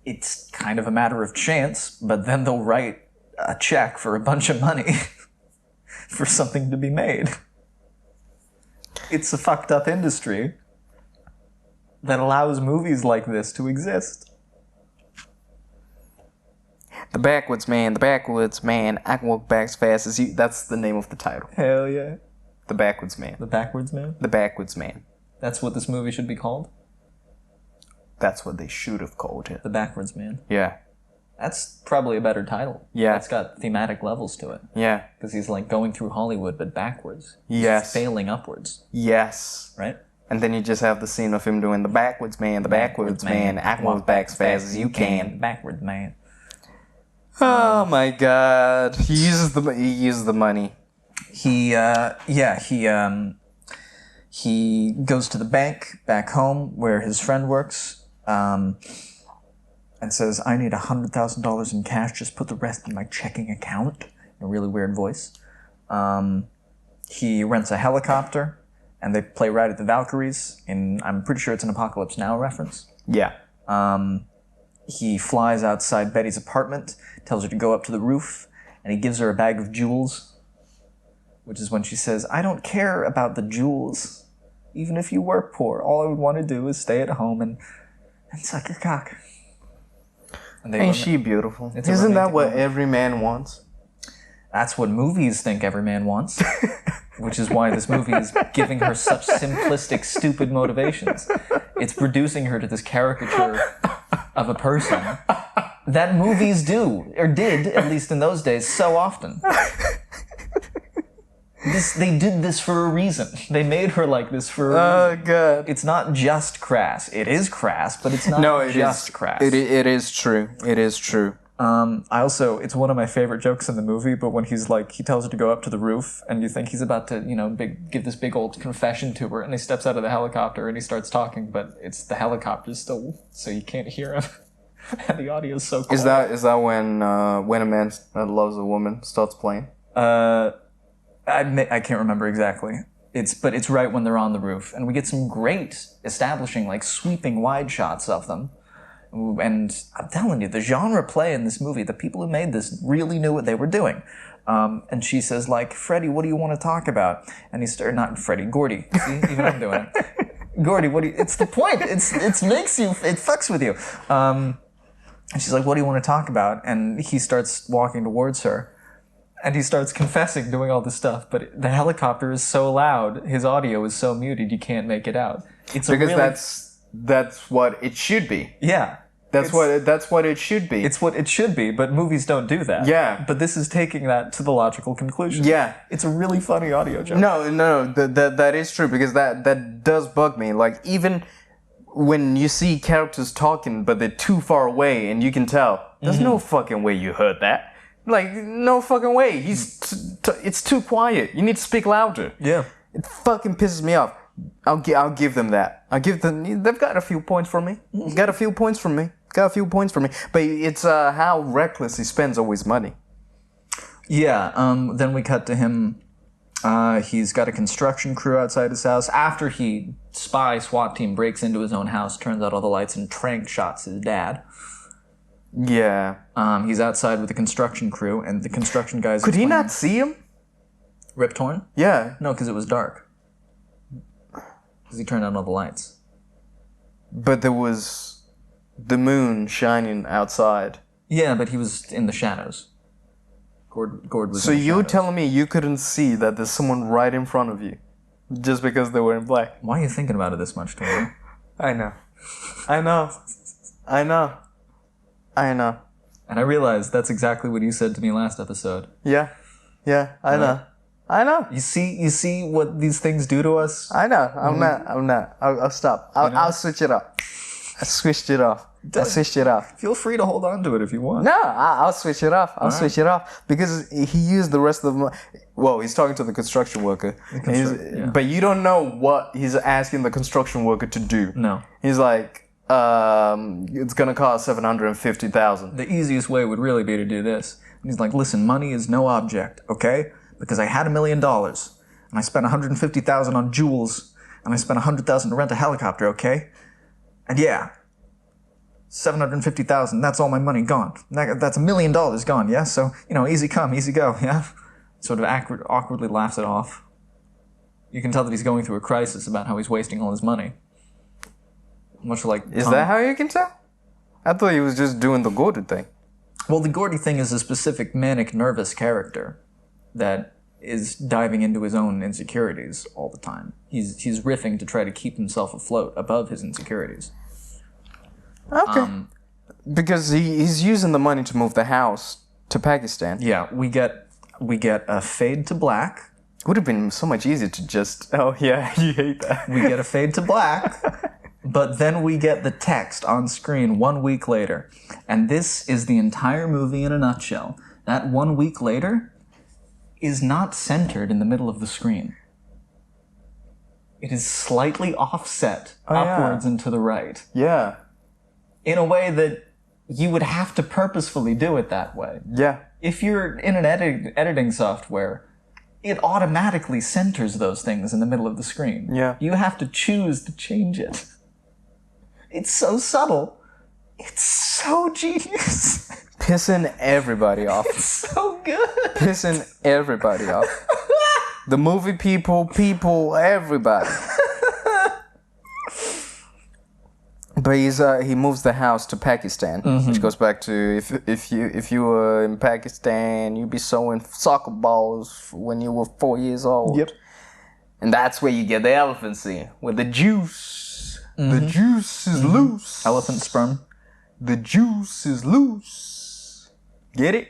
it's kind of a matter of chance, but then they'll write a check for a bunch of money for something to be made. It's a fucked up industry that allows movies like this to exist. The backwoods man. I can walk back as fast as you. That's the name of the title. Hell yeah. The backwoods man. The backwards man? The backwoods man. That's what this movie should be called? That's what they should have called it. The backwards man. Yeah. That's probably a better title. Yeah. It's got thematic levels to it. Yeah. Because he's like going through Hollywood, but backwards. Yes. He's failing upwards. Yes. Right? And then you just have the scene of him doing the backwoods man. I can walk back as fast as you can. Backwards man. Oh my God. He uses the money. He goes to the bank back home where his friend works, and says, I need $100,000 in cash, just put the rest in my checking account, in a really weird voice. He rents a helicopter, and they play Ride at the Valkyries, I'm pretty sure it's an Apocalypse Now reference. Yeah. He flies outside Betty's apartment, tells her to go up to the roof, and he gives her a bag of jewels, which is when she says, I don't care about the jewels. Even if you were poor, all I would want to do is stay at home and suck your cock. Ain't she beautiful? Isn't that what every man wants? That's what movies think every man wants. Which is why this movie is giving her such simplistic, stupid motivations. It's reducing her to this caricature of a person that movies do, or did, at least in those days, so often. They did this for a reason. They made her like this for a reason. Oh, God. It's not just crass. It is crass, but it's not just crass. It is true. It is true. It's one of my favorite jokes in the movie, but when he tells her to go up to the roof, and you think he's about to, give this big old confession to her, and he steps out of the helicopter and he starts talking, but it's the helicopter still, so you can't hear him. And the audio is so quiet. Is that when a man loves a woman starts playing? I can't remember exactly. It's right when they're on the roof, and we get some great establishing, sweeping wide shots of them. And I'm telling you, the genre play in this movie, the people who made this really knew what they were doing. And she says, Freddie, what do you want to talk about? And not Freddie, Gordy. See, even I'm doing it. Gordy, it's the point. It fucks with you. And she's like, what do you want to talk about? And he starts walking towards her. And he starts confessing, doing all this stuff, but the helicopter is so loud, his audio is so muted, you can't make it out. That's what it should be. Yeah. That's what it should be. It's what it should be, but movies don't do that. Yeah. But this is taking that to the logical conclusion. Yeah. It's a really funny audio joke. No, that is true, because that does bug me. Even when you see characters talking, but they're too far away, and you can tell, there's no fucking way you heard that. No fucking way. It's too quiet. You need to speak louder. Yeah. It fucking pisses me off. I'll give them that. They've got a few points from me. Got a few points from me. But it's how reckless he spends all his money. Yeah. Then we cut to him. He's got a construction crew outside his house. After SWAT team breaks into his own house, turns out all the lights, and trank shots his dad. Yeah. He's outside with the construction crew, and the construction guys... Could he not see him? Rip Torn? Yeah. No, because it was dark. Because he turned on all the lights. But there was the moon shining outside. Yeah, but he was in the shadows. Gord was So in the you're shadows. telling me you couldn't see that there's someone right in front of you? Just because they were in black? Why are you thinking about it this much, Tori? I know. And I realize that's exactly what you said to me last episode. Yeah, I know. You see what these things do to us? I know. I'm not. I'll stop. I'll switch it up. I switched it off. Feel free to hold on to it if you want. No, I'll switch it off. Switch it off because he used the rest of the. Well, he's talking to the construction worker, but you don't know what he's asking the construction worker to do. No, he's like, it's gonna cost $750,000. The easiest way would really be to do this. And he's like, listen, money is no object, okay? Because I had $1 million, and I spent $150,000 on jewels, and I spent $100,000 to rent a helicopter, okay? And yeah, $750,000, that's all my money gone. That's $1 million gone, yeah? So, easy come, easy go, yeah? Sort of awkwardly laughs it off. You can tell that he's going through a crisis about how he's wasting all his money. Much like Is that how you can tell? I thought he was just doing the Gordon thing. Well, the Gordy thing is a specific manic nervous character that is diving into his own insecurities all the time. He's riffing to try to keep himself afloat above his insecurities. Okay. Because he's using the money to move the house to Pakistan. Yeah, we get a fade to black. Would have been so much easier to just... Oh, yeah, you hate that. We get a fade to black, but then we get the text on screen 1 week later. And this is the entire movie in a nutshell. That 1 week later is not centered in the middle of the screen. It is slightly offset upwards and to the right. Yeah. In a way that you would have to purposefully do it that way. Yeah. If you're in an editing software, it automatically centers those things in the middle of the screen. Yeah. You have to choose to change it. It's so subtle. It's so genius. Pissing everybody off. It's so good. Pissing everybody off. The movie people, everybody. But he moves the house to Pakistan, which goes back to if you were in Pakistan, you'd be sewing soccer balls when you were 4 years old. Yep. And that's where you get the elephant scene, where the juice, the juice is loose. Elephant sperm. The juice is loose. Get it?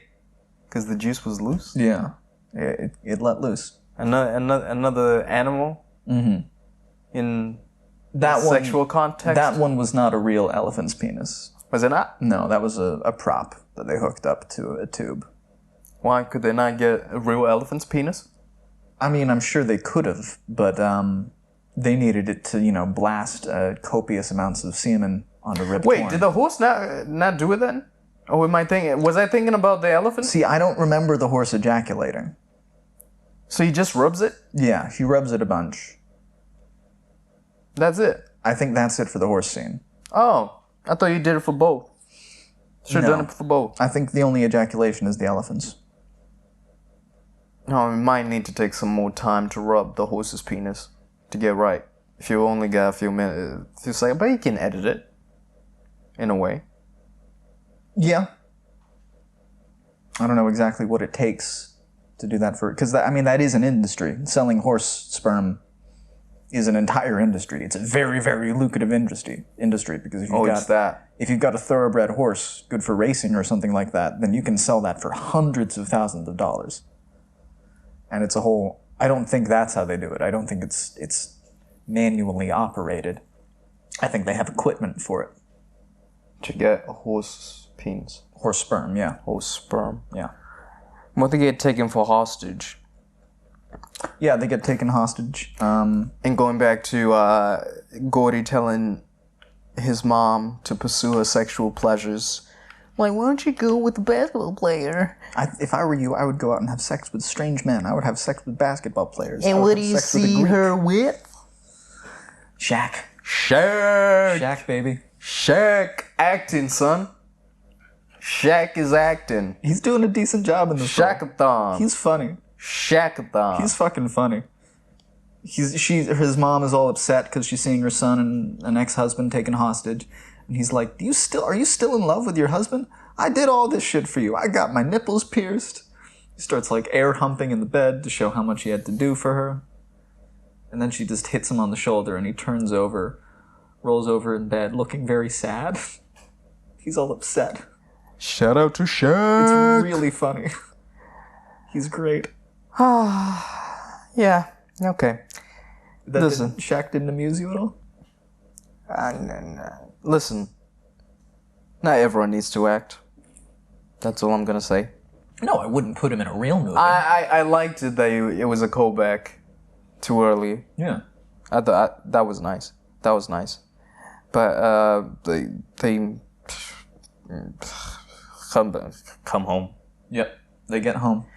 Because the juice was loose. Yeah. It let loose. Another animal in That sexual context. That one was not a real elephant's penis. Was it not? No, that was a prop that they hooked up to a tube. Why could they not get a real elephant's penis? I mean, I'm sure they could have, but they needed it to, blast copious amounts of semen onto ripped Wait, corn. did the horse not do it then? Or am I thinking? Was I thinking about the elephant? See, I don't remember the horse ejaculating. So he just rubs it? Yeah, he rubs it a bunch. That's it. I think that's it for the horse scene. Oh, I thought you did it for both. Should have done it for both. I think the only ejaculation is the elephant's. No, we might need to take some more time to rub the horse's penis to get right. If you only got a few minutes, a few seconds, but you can edit it in a way. Yeah. I don't know exactly what it takes to do that because that is an industry. Selling horse sperm is an entire industry. It's a very, very lucrative industry because if you've got a thoroughbred horse good for racing or something like that, then you can sell that for hundreds of thousands of dollars. And it's a whole... I don't think that's how they do it. I don't think it's manually operated. I think they have equipment for it. To get a horse penis. Horse sperm, yeah. Horse sperm. Yeah. What they get taken for hostage. Yeah, they get taken hostage. And going back to Gordy telling his mom to pursue her sexual pleasures. Like, why don't you go with the basketball player? If I were you, I would go out and have sex with strange men. I would have sex with basketball players. And what do you see her with? Shaq. Shaq, baby. Shaq acting, son. Shaq is acting. He's doing a decent job in this. Shaq-a-thon. He's funny. Shaq-a-thon. He's fucking funny. His mom is all upset because she's seeing her son and an ex-husband taken hostage. And he's like, are you still in love with your husband? I did all this shit for you. I got my nipples pierced. He starts air humping in the bed to show how much he had to do for her. And then she just hits him on the shoulder and he turns over, rolls over in bed looking very sad. He's all upset. Shout out to Shaq. It's really funny. He's great. Yeah, okay. Listen. Shaq didn't amuse you at all? No. Listen, not everyone needs to act. That's all I'm gonna say. No, I wouldn't put him in a real movie. I liked it that it was a callback too early. Yeah. I thought that was nice. That was nice. But they come home. Yep. They get home.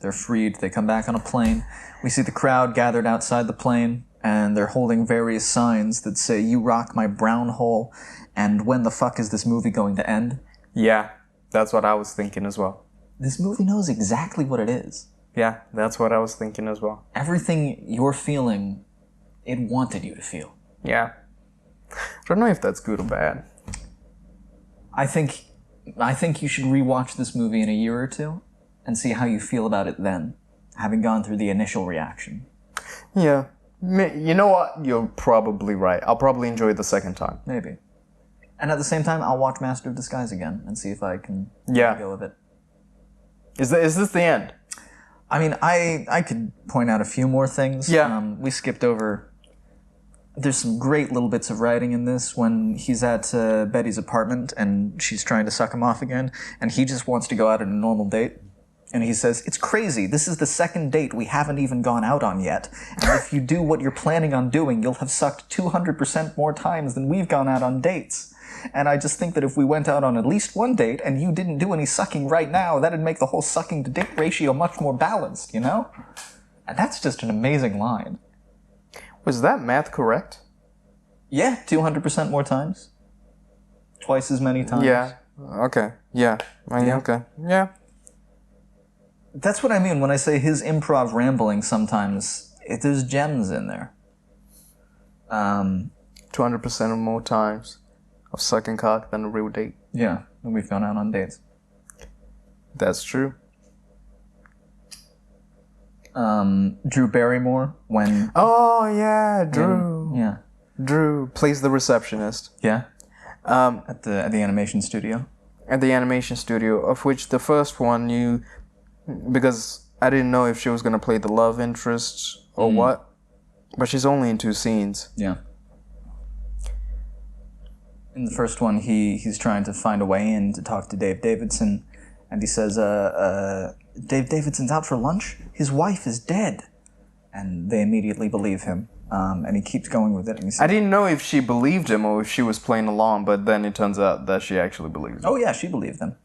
They're freed. They come back on a plane. We see the crowd gathered outside the plane. And they're holding various signs that say, "You rock my brown hole," and "When the fuck is this movie going to end?" Yeah, that's what I was thinking as well. This movie knows exactly what it is. Yeah, that's what I was thinking as well. Everything you're feeling, it wanted you to feel. Yeah. I don't know if that's good or bad. I think I think you should rewatch this movie in a year or two and see how you feel about it then, having gone through the initial reaction. Yeah. You know what? You're probably right. I'll probably enjoy it the second time. Maybe. And at the same time, I'll watch Master of Disguise again and see if I can go with it. Is this the end? I mean, I could point out a few more things. Yeah. We skipped over... There's some great little bits of writing in this when he's at Betty's apartment and she's trying to suck him off again, and he just wants to go out on a normal date. And he says, "It's crazy. This is the second date we haven't even gone out on yet. And if you do what you're planning on doing, you'll have sucked 200% more times than we've gone out on dates. And I just think that if we went out on at least one date and you didn't do any sucking right now, that'd make the whole sucking to date ratio much more balanced, you know?" And that's just an amazing line. Was that math correct? Yeah, 200% more times. Twice as many times. Yeah. Okay. Yeah. Okay. Yeah. That's what I mean when I say his improv rambling sometimes, there's gems in there. 200% or more times of sucking cock than a real date. Yeah, and we've gone out on dates. That's true. Drew Barrymore, when... Oh, yeah, Drew. Yeah. Drew plays the receptionist. Yeah? At the animation studio. At the animation studio, of which the first one you... Because I didn't know if she was going to play the love interest or what. But she's only in 2 scenes. Yeah. In the first one, he's trying to find a way in to talk to Dave Davidson. And he says, Dave Davidson's out for lunch? His wife is dead. And they immediately believe him. And he keeps going with it. And he says, I didn't know if she believed him or if she was playing along, but then it turns out that she actually believed him. Oh, yeah, she believed him.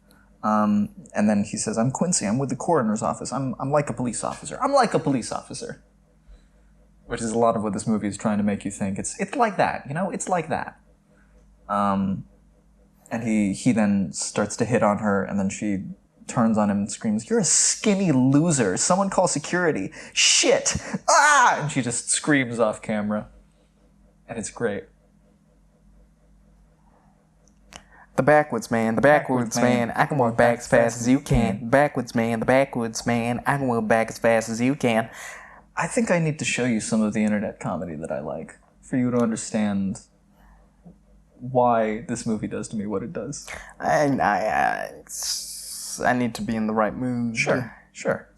And then he says, "I'm Quincy. I'm with the coroner's office. I'm like a police officer. I'm like a police officer." Which is a lot of what this movie is trying to make you think. It's like that, you know? It's like that. And he then starts to hit on her, and then she turns on him and screams, "You're a skinny loser. Someone call security. Shit! Ah!" And she just screams off camera. And it's great. The backwards man, I can walk back as fast as you can. Backwards man, I can walk back as fast as you can. I think I need to show you some of the internet comedy that I like, for you to understand why this movie does to me what it does. I need to be in the right mood. Sure.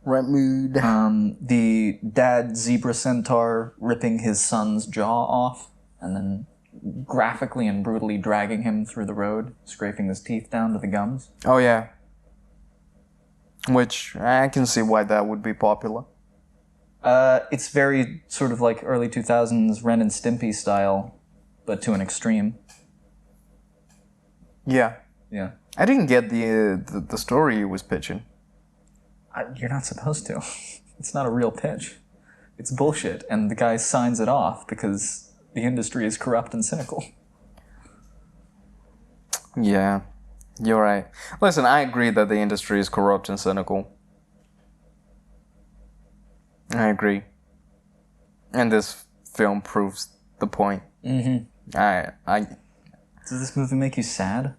Right mood. The dad zebra centaur ripping his son's jaw off, and then graphically and brutally dragging him through the road, scraping his teeth down to the gums. Oh, yeah. Which, I can see why that would be popular. It's very sort of like early 2000s Ren and Stimpy style, but to an extreme. Yeah. Yeah. I didn't get the story he was pitching. You're not supposed to. It's not a real pitch. It's bullshit, and the guy signs it off because the industry is corrupt and cynical. Yeah, you're right. Listen, I agree that the industry is corrupt and cynical. I agree. And this film proves the point. Mm-hmm. Does this movie make you sad?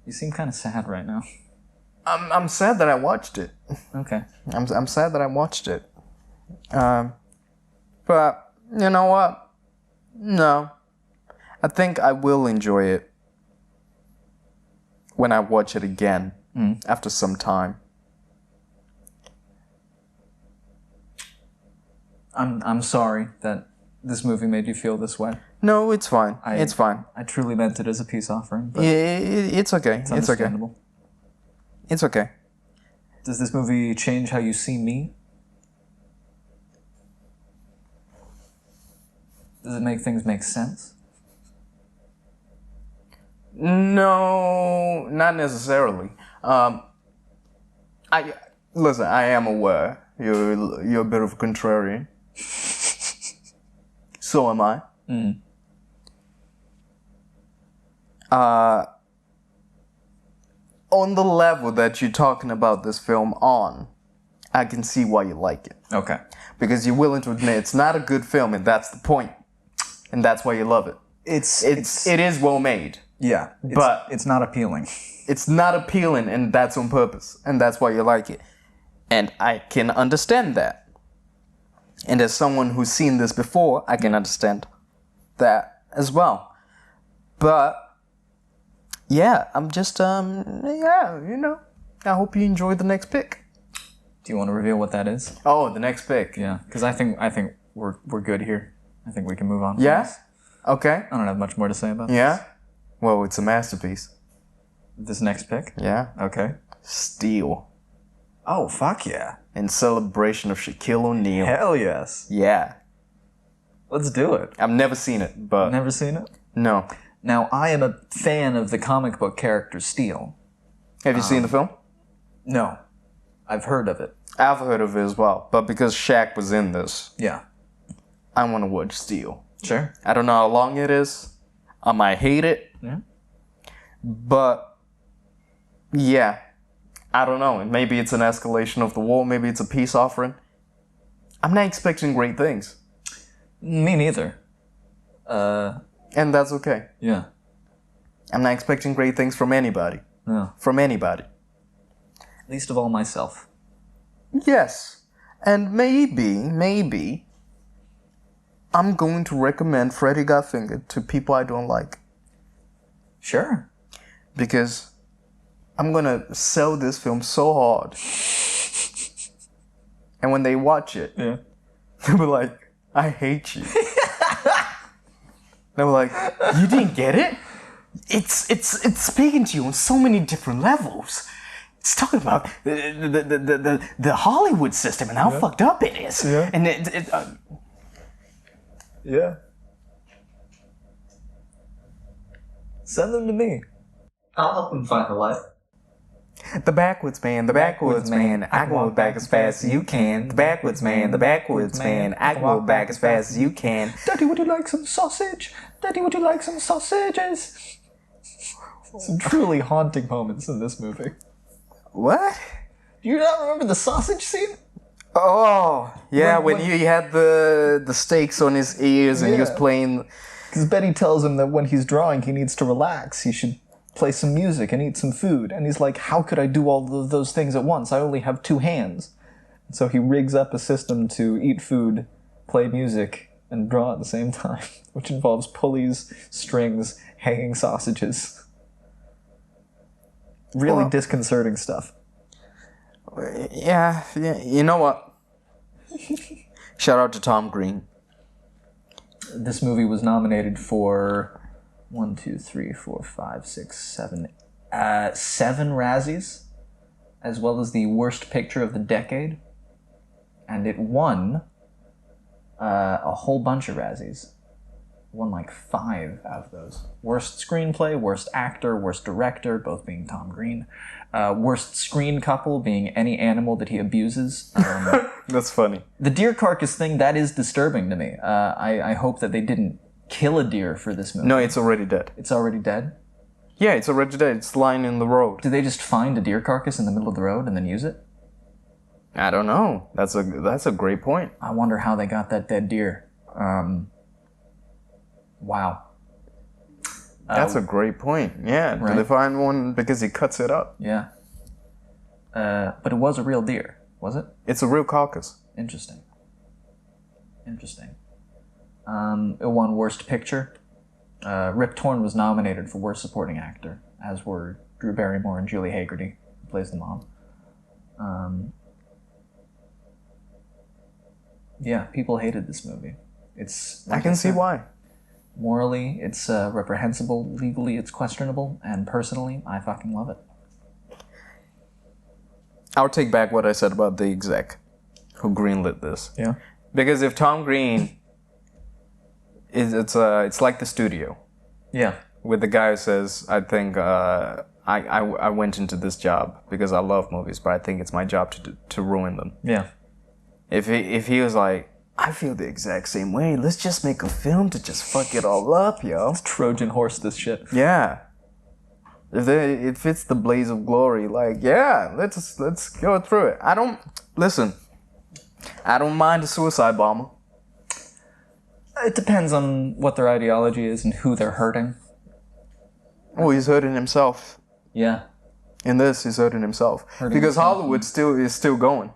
You seem kind of sad right now. I'm sad that I watched it. Okay. I'm sad that I watched it. But you know what? No. I think I will enjoy it when I watch it again after some time. I'm sorry that this movie made you feel this way. No, it's fine. It's fine. I truly meant it as a peace offering. But it's okay. It's understandable. It's okay. Does this movie change how you see me? Does it make things make sense? No, not necessarily. I am aware you're a bit of a contrarian. So am I. On the level that you're talking about this film on, I can see why you like it. Okay. Because you're willing to admit it's not a good film, and that's the point. And that's why you love it. It is well made. Yeah, But it's not appealing. it's not appealing, and that's on purpose, and that's why you like it. And I can understand that. And as someone who's seen this before, I can understand that as well. But yeah, I'm just I hope you enjoy the next pick. Do you want to reveal what that is? Oh, the next pick. Yeah, because I think we're good here. I think we can move on. From Yeah? this. Okay. I don't have much more to say about Yeah? Well, it's a masterpiece. this next pick. Yeah? Okay. Steel. Oh, fuck yeah. In celebration of Shaquille O'Neal. Hell yes. Yeah. Let's do it. I've never seen it, but... Never seen it? No. Now, I am a fan of the comic book character Steel. Have you seen the film? No. I've heard of it. I've heard of it as well, but because Shaq was in this, Yeah. I want to watch Steel. Sure. I don't know how long it is. I might hate it. Yeah. But, yeah. I don't know. Maybe it's an escalation of the war. Maybe it's a peace offering. I'm not expecting great things. Me neither. And that's okay. Yeah. I'm not expecting great things from anybody. No. From anybody. Least of all myself. Yes. And maybe, I'm going to recommend Freddy Got Fingered to people I don't like. Sure. Because I'm going to sell this film so hard. And when they watch it, Yeah. they'll be like, I hate you. They'll be like, you didn't get it? It's speaking to you on so many different levels. It's talking about the Hollywood system and how fucked up it is. Yeah. And Yeah. Send them to me. I'll help them find the light. the backwoods man, I go back as fast as you can. The backwoods man, I go back as fast as you can. Daddy, would you like some sausage? Daddy, would you like some sausages? Some truly haunting moments in this movie. What? Do you not remember the sausage scene? Oh, yeah, When- when he had the stakes on his ears and he was Yeah. playing. Because Betty tells him that when he's drawing, he needs to relax. He should play some music and eat some food. And he's like, how could I do all of those things at once? I only have 2 hands. So he rigs up a system to eat food, play music, and draw at the same time, which involves pulleys, strings, hanging sausages. Really Well- disconcerting stuff. Yeah, you know what? Shout out to Tom Green. This movie was nominated for 7 Razzies, as well as the Worst Picture of the Decade, and it won a whole bunch of Razzies. Won like 5 out of those. Worst Screenplay, Worst Actor, Worst Director, both being Tom Green. Worst Screen Couple being any animal that he abuses. That's funny. The deer carcass thing, that is disturbing to me. I hope that they didn't kill a deer for this movie. No, it's already dead. It's already dead? Yeah, it's already dead. It's lying in the road. Did they just find a deer carcass in the middle of the road and then use it? I don't know. That's a great point. I wonder how they got that dead deer. Wow. That's a great point. Yeah. right. Did they find one because he cuts it up? Yeah. But it was a real deer, was it? It's a real carcass. Interesting. It won Worst Picture. Rip Torn was nominated for Worst Supporting Actor, as were Drew Barrymore and Julie Hagerty, who plays the mom. Yeah, people hated this movie. It's I can see why. Morally, it's reprehensible. Legally, it's questionable. And personally, I fucking love it. I'll take back what I said about the exec who greenlit this. Yeah. Because if Tom Green it's like the studio Yeah. with the guy who says, I think I went into this job because I love movies, but I think it's my job to ruin them. Yeah. If he was like, I feel the exact same way. Let's just make a film to just fuck it all up, yo. Trojan horse this shit. Yeah. If it's the blaze of glory, like, yeah, let's go through it. I don't mind a suicide bomber. It depends on what their ideology is and who they're hurting. Oh, he's hurting himself. Yeah. In this, he's hurting himself. Because Hollywood is still going.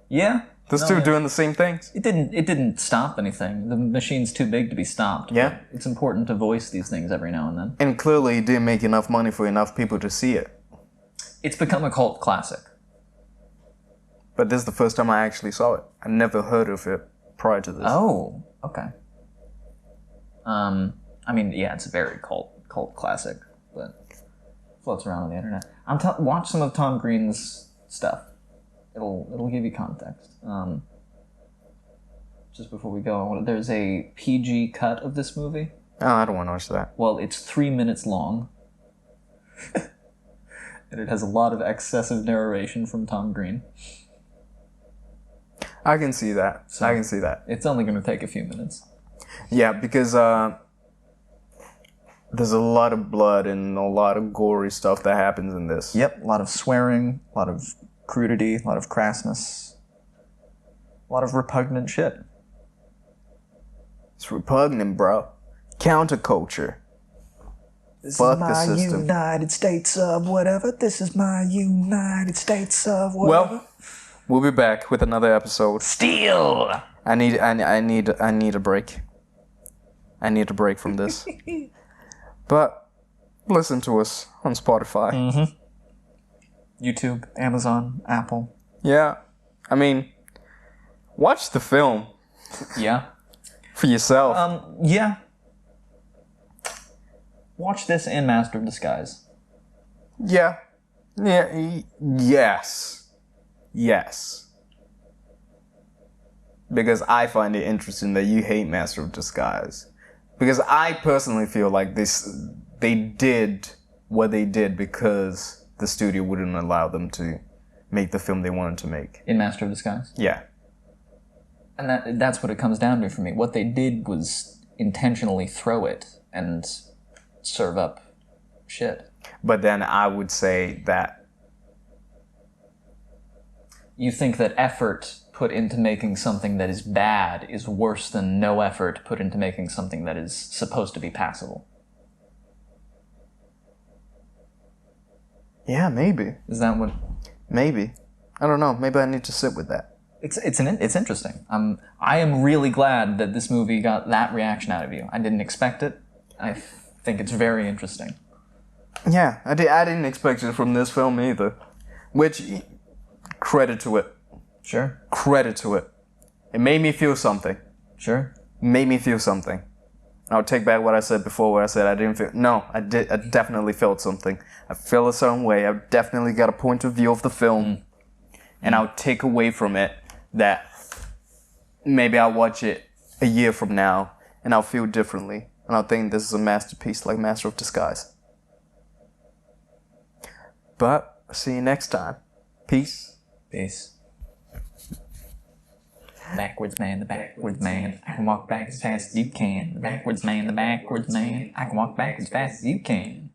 Yeah. They're still doing the same things. It didn't stop anything. The machine's too big to be stopped. Yeah. It's important to voice these things every now and then. And clearly he didn't make enough money for enough people to see it. It's become a cult classic. But this is the first time I actually saw it. I never heard of it prior to this. Oh, okay. I mean, yeah, it's a very cult classic, but floats around on the internet. Watch some of Tom Green's stuff. It'll give you context. Just before we go, there's a PG cut of this movie. Oh, I don't want to watch that. Well, it's 3 minutes long. And it has a lot of excessive narration from Tom Green. I can see that. I can see that. It's only going to take a few minutes. Yeah, because there's a lot of blood and a lot of gory stuff that happens in this. Yep, a lot of swearing, a lot of crudity, a lot of crassness, a lot of repugnant shit. It's repugnant, bro. Counterculture. Fuck the system. This is my United States of whatever. This is my United States of whatever. Well, we'll be back with another episode. Steel. I need a break. I need a break from this. But listen to us on Spotify. Mm-hmm. YouTube, Amazon, Apple. Yeah. I mean, watch the film Yeah. for yourself. Yeah. Watch this and Master of Disguise. Yeah. Yes. Because I find it interesting that you hate Master of Disguise. Because I personally feel like they did what they did because the studio wouldn't allow them to make the film they wanted to make. In Master of Disguise? Yeah. And that's what it comes down to for me. What they did was intentionally throw it and serve up shit. But then I would say that... You think that effort put into making something that is bad is worse than no effort put into making something that is supposed to be passable. Yeah, maybe. Is that what... Maybe. I don't know. Maybe I need to sit with that. It's interesting. I am really glad that this movie got that reaction out of you. I didn't expect it. I think it's very interesting. Yeah, I didn't expect it from this film either. Which, credit to it. Sure. Credit to it. It made me feel something. Sure. Made me feel something. I'll take back what I said before where I said I didn't feel... No, I did. I definitely felt something. I feel a certain way. I definitely got a point of view of the film. And I'll take away from it that maybe I'll watch it a year from now and I'll feel differently. And I'll think this is a masterpiece like Master of Disguise. But, I'll see you next time. Peace. Peace. Backwards man, the backwards man. I can walk back as fast as you can. The backwards man, I can walk back as fast as you can.